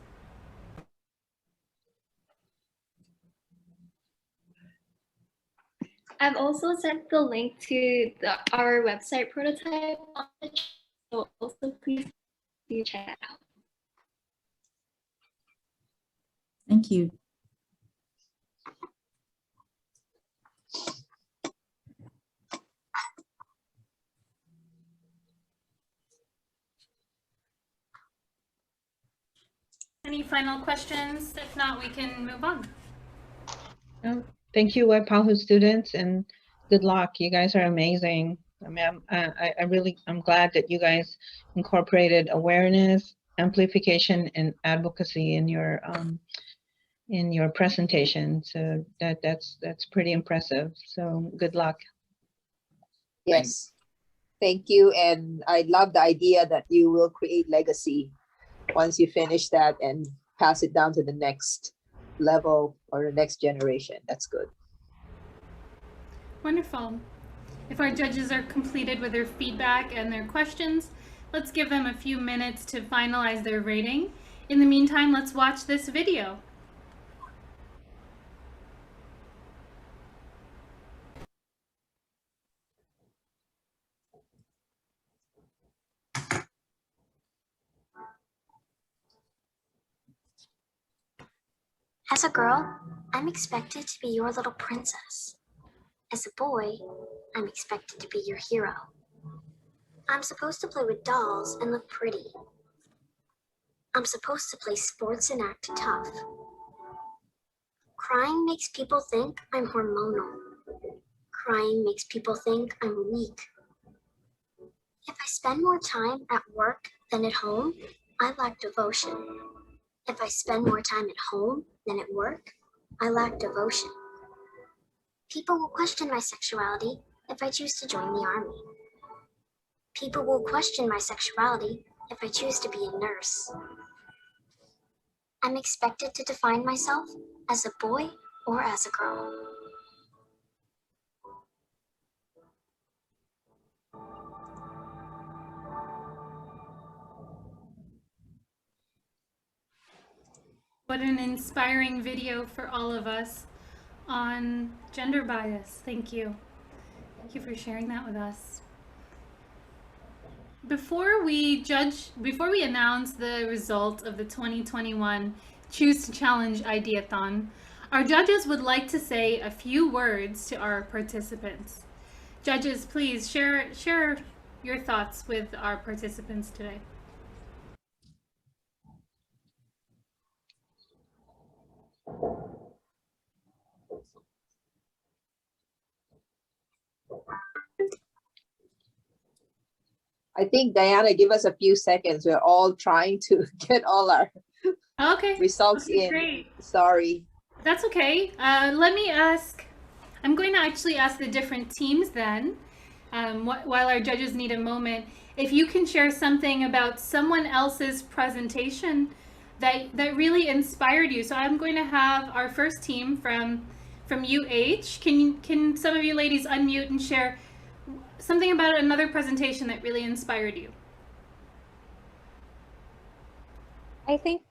Speaker 20: I've also sent the link to our website prototype on the chat, so also please do check it out.
Speaker 12: Thank you.
Speaker 2: Any final questions? If not, we can move on.
Speaker 10: Thank you, Waipahu students, and good luck. You guys are amazing. I mean, I'm glad that you guys incorporated awareness, amplification, and advocacy in your presentation. So that's pretty impressive. So good luck.
Speaker 9: Yes, thank you. And I love the idea that you will create legacy once you finish that and pass it down to the next level or the next generation. That's good.
Speaker 2: Wonderful. If our judges are completed with their feedback and their questions, let's give them a few minutes to finalize their rating. In the meantime, let's watch this video.
Speaker 5: As a girl, I'm expected to be your little princess. As a boy, I'm expected to be your hero. I'm supposed to play with dolls and look pretty. I'm supposed to play sports and act tough. Crying makes people think I'm hormonal. Crying makes people think I'm weak. If I spend more time at work than at home, I lack devotion. If I spend more time at home than at work, I lack devotion. People will question my sexuality if I choose to join the army. People will question my sexuality if I choose to be a nurse. I'm expected to define myself as a boy or as a girl.
Speaker 2: What an inspiring video for all of us on gender bias. Thank you. Thank you for sharing that with us. Before we announce the result of the 2021 Choose to Challenge Ideathon, our judges would like to say a few words to our participants. Judges, please share your thoughts with our participants today.
Speaker 9: I think, Diana, give us a few seconds. We're all trying to get all our results in.
Speaker 2: Great.
Speaker 9: Sorry.
Speaker 2: That's okay. Let me ask, I'm going to actually ask the different teams then, while our judges need a moment, if you can share something about someone else's presentation that really inspired you. So I'm going to have our first team from UH. Can some of you ladies unmute and share something about another presentation that really inspired you.
Speaker 1: I think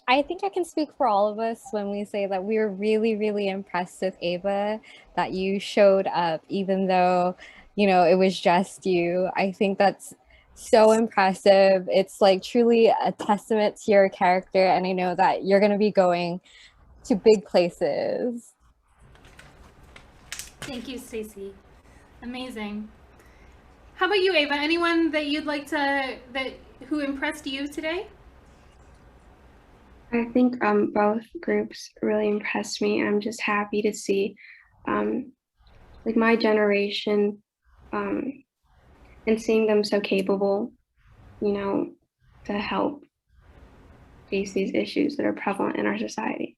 Speaker 1: I can speak for all of us when we say that we were really, really impressed with Ava, that you showed up even though, you know, it was just you. I think that's so impressive. It's like truly a testament to your character, and I know that you're going to be going to big places.
Speaker 2: Thank you, Stacy. Amazing. How about you, Ava? Anyone that you'd like to, who impressed you today?
Speaker 16: I think both groups really impressed me. I'm just happy to see like my generation and seeing them so capable, you know, to help face these issues that are prevalent in our society.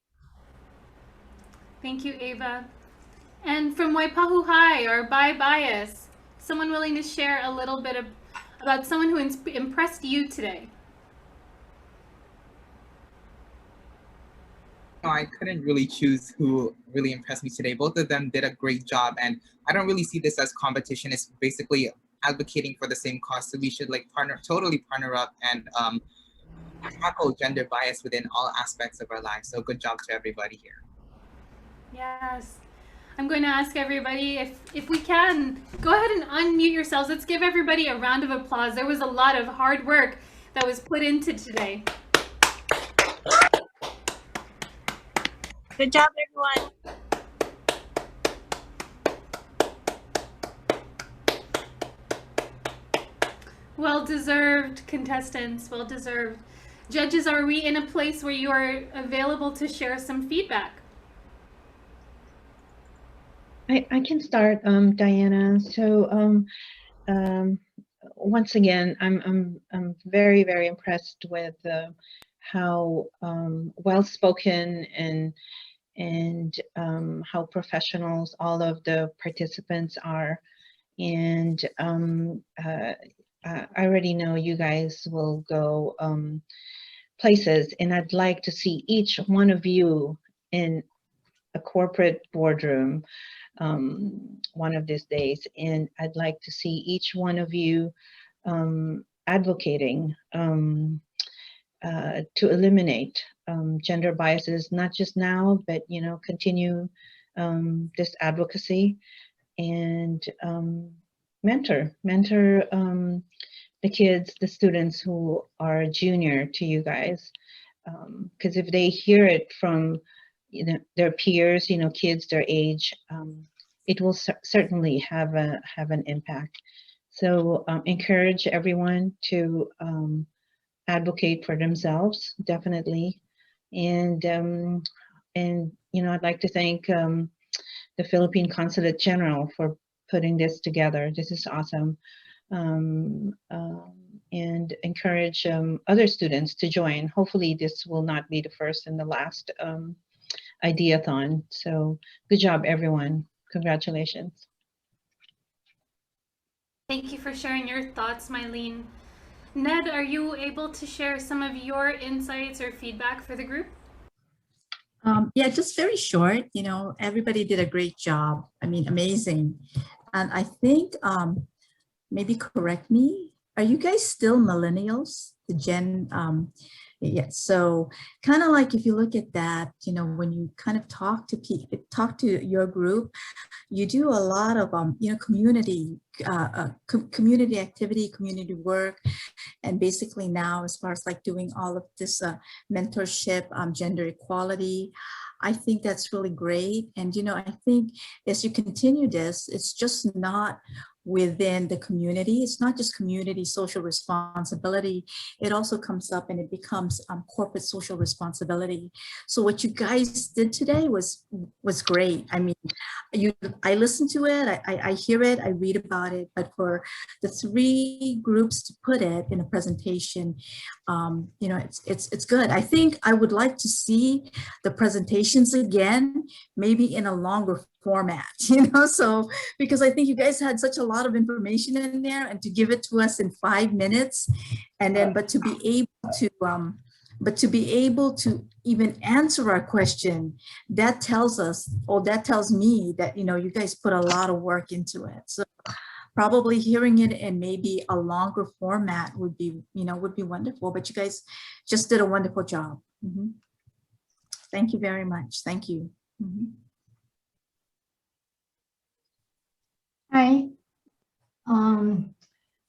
Speaker 2: Thank you, Ava. And from Waipahu High, or by bias, someone willing to share a little bit about someone who impressed you today?
Speaker 19: I couldn't really choose who really impressed me today. Both of them did a great job, and I don't really see this as competition. It's basically advocating for the same cause. So we should like totally partner up and tackle gender bias within all aspects of our lives. So good job to everybody here.
Speaker 2: Yes. I'm going to ask everybody if we can go ahead and unmute yourselves. Let's give everybody a round of applause. There was a lot of hard work that was put into today.
Speaker 4: Good job, everyone.
Speaker 2: Well-deserved, contestants, well-deserved. Judges, are we in a place where you are available to share some feedback?
Speaker 10: I can start, Diana. So once again, I'm very, very impressed with how well-spoken and how professionals all of the participants are. And I already know you guys will go places, and I'd like to see each one of you in a corporate boardroom one of these days, and I'd like to see each one of you advocating to eliminate gender biases, not just now, but you know, continue this advocacy and mentor the kids, the students who are junior to you guys, because if they hear it from their peers, you know, kids their age, it will certainly have an impact. So encourage everyone to advocate for themselves, definitely. And you know, I'd like to thank the Philippine Consulate General for putting this together. This is awesome. And encourage other students to join. Hopefully this will not be the first and the last Ideathon. So good job, everyone. Congratulations.
Speaker 2: Thank you for sharing your thoughts, Mylene. Ned, are you able to share some of your insights or feedback for the group?
Speaker 12: Yeah, just very short. You know, everybody did a great job. I mean, amazing. And I think, maybe correct me, are you guys still millennials? The Gen, yeah, so kind of like if you look at that, you know, when you kind of talk to your group, you do a lot of, you know, community activity, community work. And basically now, as far as like doing all of this mentorship, gender equality, I think that's really great. And, you know, I think as you continue this, it's just not within the community. It's not just community social responsibility. It also comes up and it becomes corporate social responsibility. So what you guys did today was great. I mean, I listen to it, I hear it, I read about it, but for the three groups to put it in a presentation, you know, it's good. I think I would like to see the presentations again, maybe in a longer format, you know, so because I think you guys had such a lot of information in there, and to give it to us in 5 minutes, and then but to be able to even answer our question, that tells us, or that tells me that, you know, you guys put a lot of work into it. So probably hearing it in maybe a longer format would be, would be wonderful. But you guys just did a wonderful job. Thank you very much. Thank you.
Speaker 7: Hi.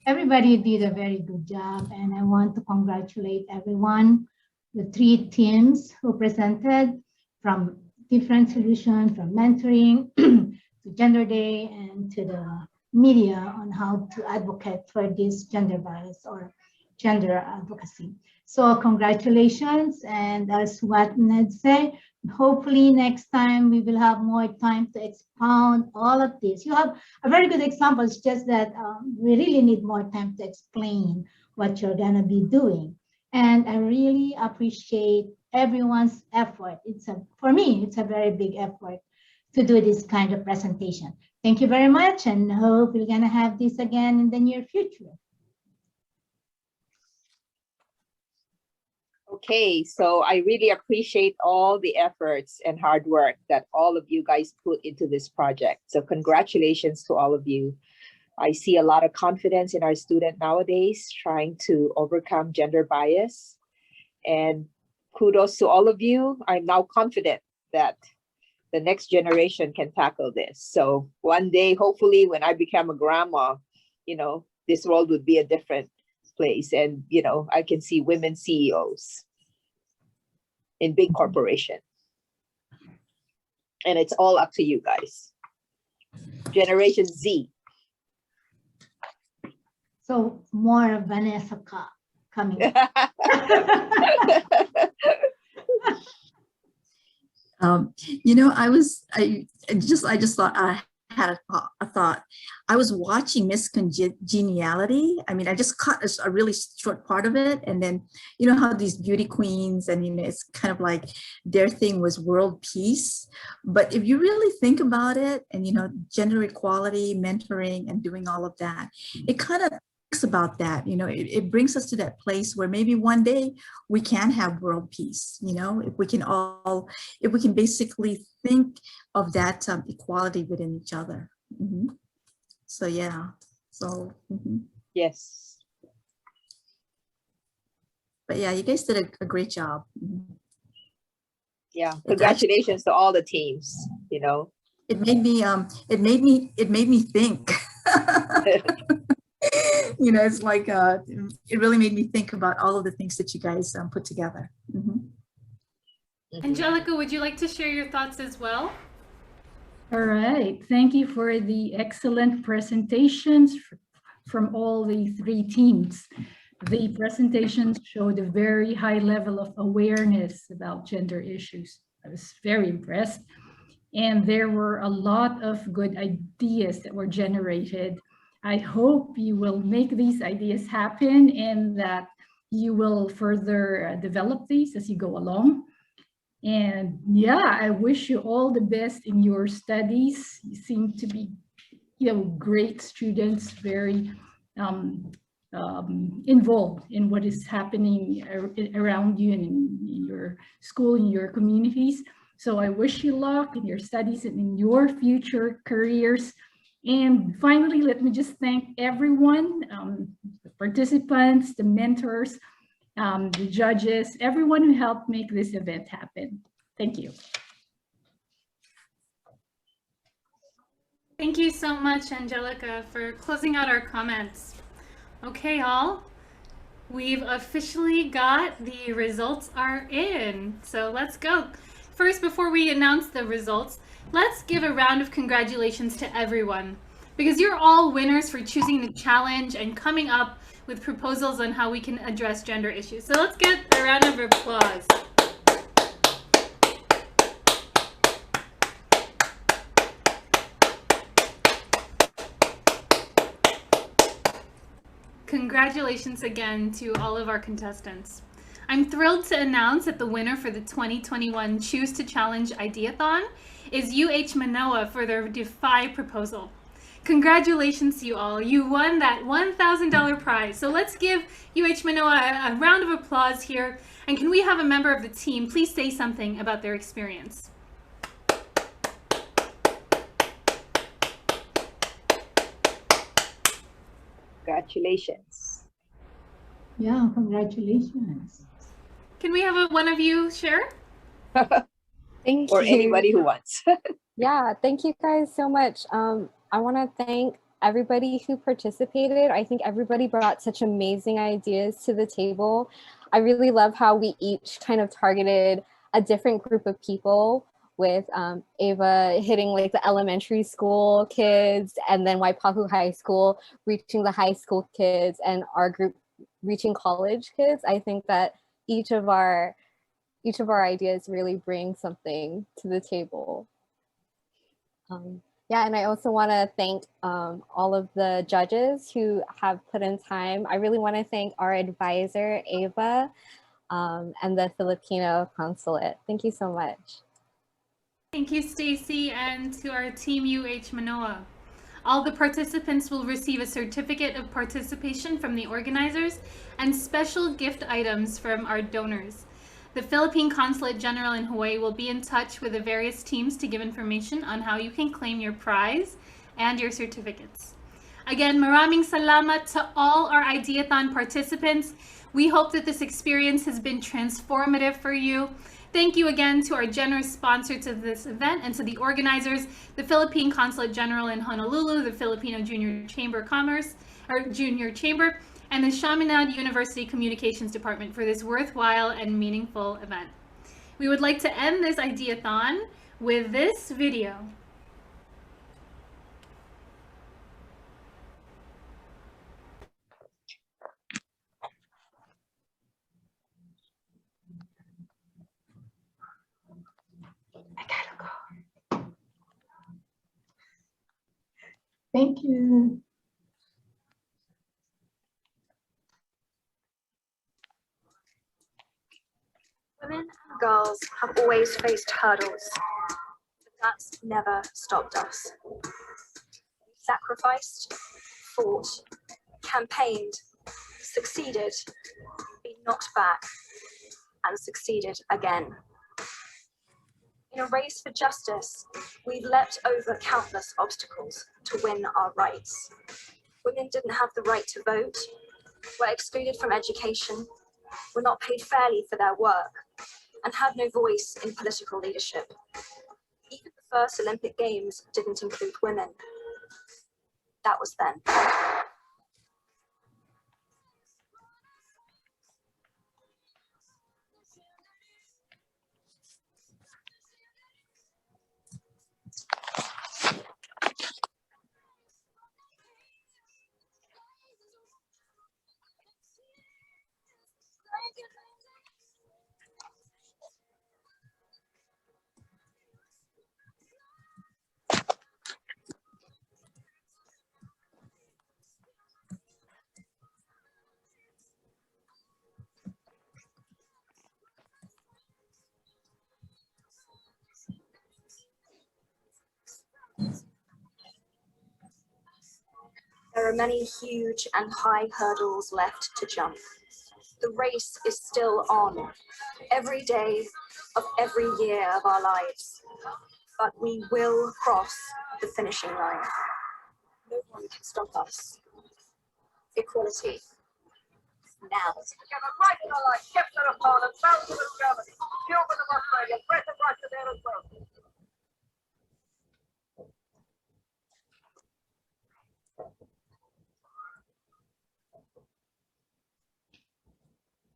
Speaker 7: Everybody did a very good job, and I want to congratulate everyone, the 3 teams who presented, from different solutions, from mentoring to Gender Day and to the media on how to advocate for this gender bias or gender advocacy. So congratulations, and as what Ned said, hopefully next time we will have more time to expound all of this. You have a very good example. It's just that we really need more time to explain what you're gonna be doing. And I really appreciate everyone's effort. For me, it's a very big effort to do this kind of presentation. Thank you very much, and hope we're gonna have this again in the near future.
Speaker 9: Okay, so I really appreciate all the efforts and hard work that all of you guys put into this project. So congratulations to all of you. I see a lot of confidence in our student nowadays trying to overcome gender bias. And kudos to all of you. I'm now confident that the next generation can tackle this. So one day, hopefully, when I become a grandma, this world would be a different place. And, I can see women CEOs in big corporations. And it's all up to you guys. Generation Z.
Speaker 7: So more of Vanessa coming.
Speaker 12: I just thought I had a thought. I was watching Miss Congeniality. I mean, I just caught a really short part of it. And then, how these beauty queens, and, it's kind of like their thing was world peace. But if you really think about it, and, gender equality, mentoring, and doing all of that, it kind of thinks about that, it brings us to that place where maybe one day we can have world peace, if we can basically think of that equality within each other. So yeah,
Speaker 9: yes.
Speaker 12: But yeah, you guys did a great job.
Speaker 9: Yeah, congratulations to all the teams.
Speaker 12: It made me think. It's like it really made me think about all of the things that you guys put together.
Speaker 2: Angelica, would you like to share your thoughts as well?
Speaker 14: All right, thank you for the excellent presentations from all the 3 teams. The presentations showed a very high level of awareness about gender issues. I was very impressed. And there were a lot of good ideas that were generated. I hope you will make these ideas happen and that you will further develop these as you go along. And yeah, I wish you all the best in your studies. You seem to be, great students, very involved in what is happening around you and in your school, in your communities. So I wish you luck in your studies and in your future careers. And finally, let me just thank everyone, the participants, the mentors, the judges, everyone who helped make this event happen. Thank you.
Speaker 2: Thank you so much, Angelica, for closing out our comments. Okay, all, we've officially got the results are in. So let's go. First, before we announce the results, let's give a round of congratulations to everyone, because you're all winners for choosing the challenge and coming up with proposals on how we can address gender issues. So let's get a round of applause. Congratulations again to all of our contestants. I'm thrilled to announce that the winner for the 2021 Choose to Challenge Ideathon is UH Manoa for their Defy proposal. Congratulations to you all. You won that $1,000 prize. So let's give UH Manoa a round of applause here. And can we have a member of the team please say something about their experience?
Speaker 9: Congratulations.
Speaker 7: Yeah, congratulations.
Speaker 2: Can we have one of you share?
Speaker 1: Thank
Speaker 9: Or
Speaker 1: you.
Speaker 9: anybody who wants.
Speaker 1: Yeah, thank you guys so much. I want to thank everybody who participated. I think everybody brought such amazing ideas to the table. I really love how we each kind of targeted a different group of people, with Ava hitting like the elementary school kids, and then Waipahu High School reaching the high school kids, and our group reaching college kids. I think that each of our ideas really bring something to the table. Yeah, and I also want to thank all of the judges who have put in time. I really want to thank our advisor, Ava, and the Filipino Consulate. Thank you so much.
Speaker 2: Thank you, Stacy, and to our Team UH Manoa. All the participants will receive a certificate of participation from the organizers and special gift items from our donors. The Philippine Consulate General in Hawaii will be in touch with the various teams to give information on how you can claim your prize and your certificates. Again, maraming salamat to all our Ideathon participants. We hope that this experience has been transformative for you. Thank you again to our generous sponsor to this event and to the organizers, the Philippine Consulate General in Honolulu, the Filipino Junior Chamber Junior Chamber, and the Chaminade University Communications Department for this worthwhile and meaningful event. We would like to end this Ideathon with this video.
Speaker 7: Thank you.
Speaker 4: Women and girls have always faced hurdles, but that's never stopped us. We sacrificed, fought, campaigned, succeeded, been knocked back, and succeeded again. In a race for justice, we've leapt over countless obstacles to win our rights. Women didn't have the right to vote, were excluded from education, were not paid fairly for their work, and had no voice in political leadership. Even the first Olympic Games didn't include women. That was then. There are many huge and high hurdles left to jump. The race is still on, every day of every year of our lives. But we will cross the finishing line. No one can stop us. Equality. Now.
Speaker 6: Together, right in our life, Kepler of Poland, Belgium of Germany, Cuban of Australia, Britain, Russia, there as well.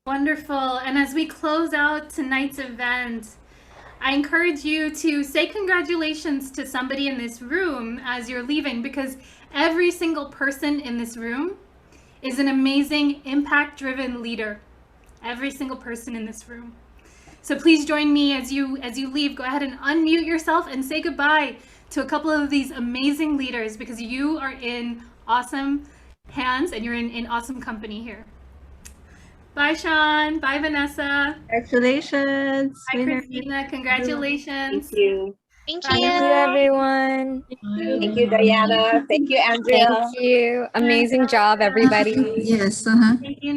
Speaker 2: Wonderful. And as we close out tonight's event, I encourage you to say congratulations to somebody in this room as you're leaving, because every single person in this room is an amazing impact-driven leader. Every single person in this room. So please join me as you leave. Go ahead and unmute yourself and say goodbye to a couple of these amazing leaders, because you are in awesome hands and you're in awesome company here. Bye, Sean. Bye, Vanessa.
Speaker 23: Congratulations.
Speaker 2: Bye, Christina. Congratulations.
Speaker 9: Thank you.
Speaker 11: Thank
Speaker 13: Thank you, everyone.
Speaker 9: Thank you, Diana. Thank you, Andrea.
Speaker 13: Thank you. Amazing job, everybody.
Speaker 12: Yes.
Speaker 2: Thank you.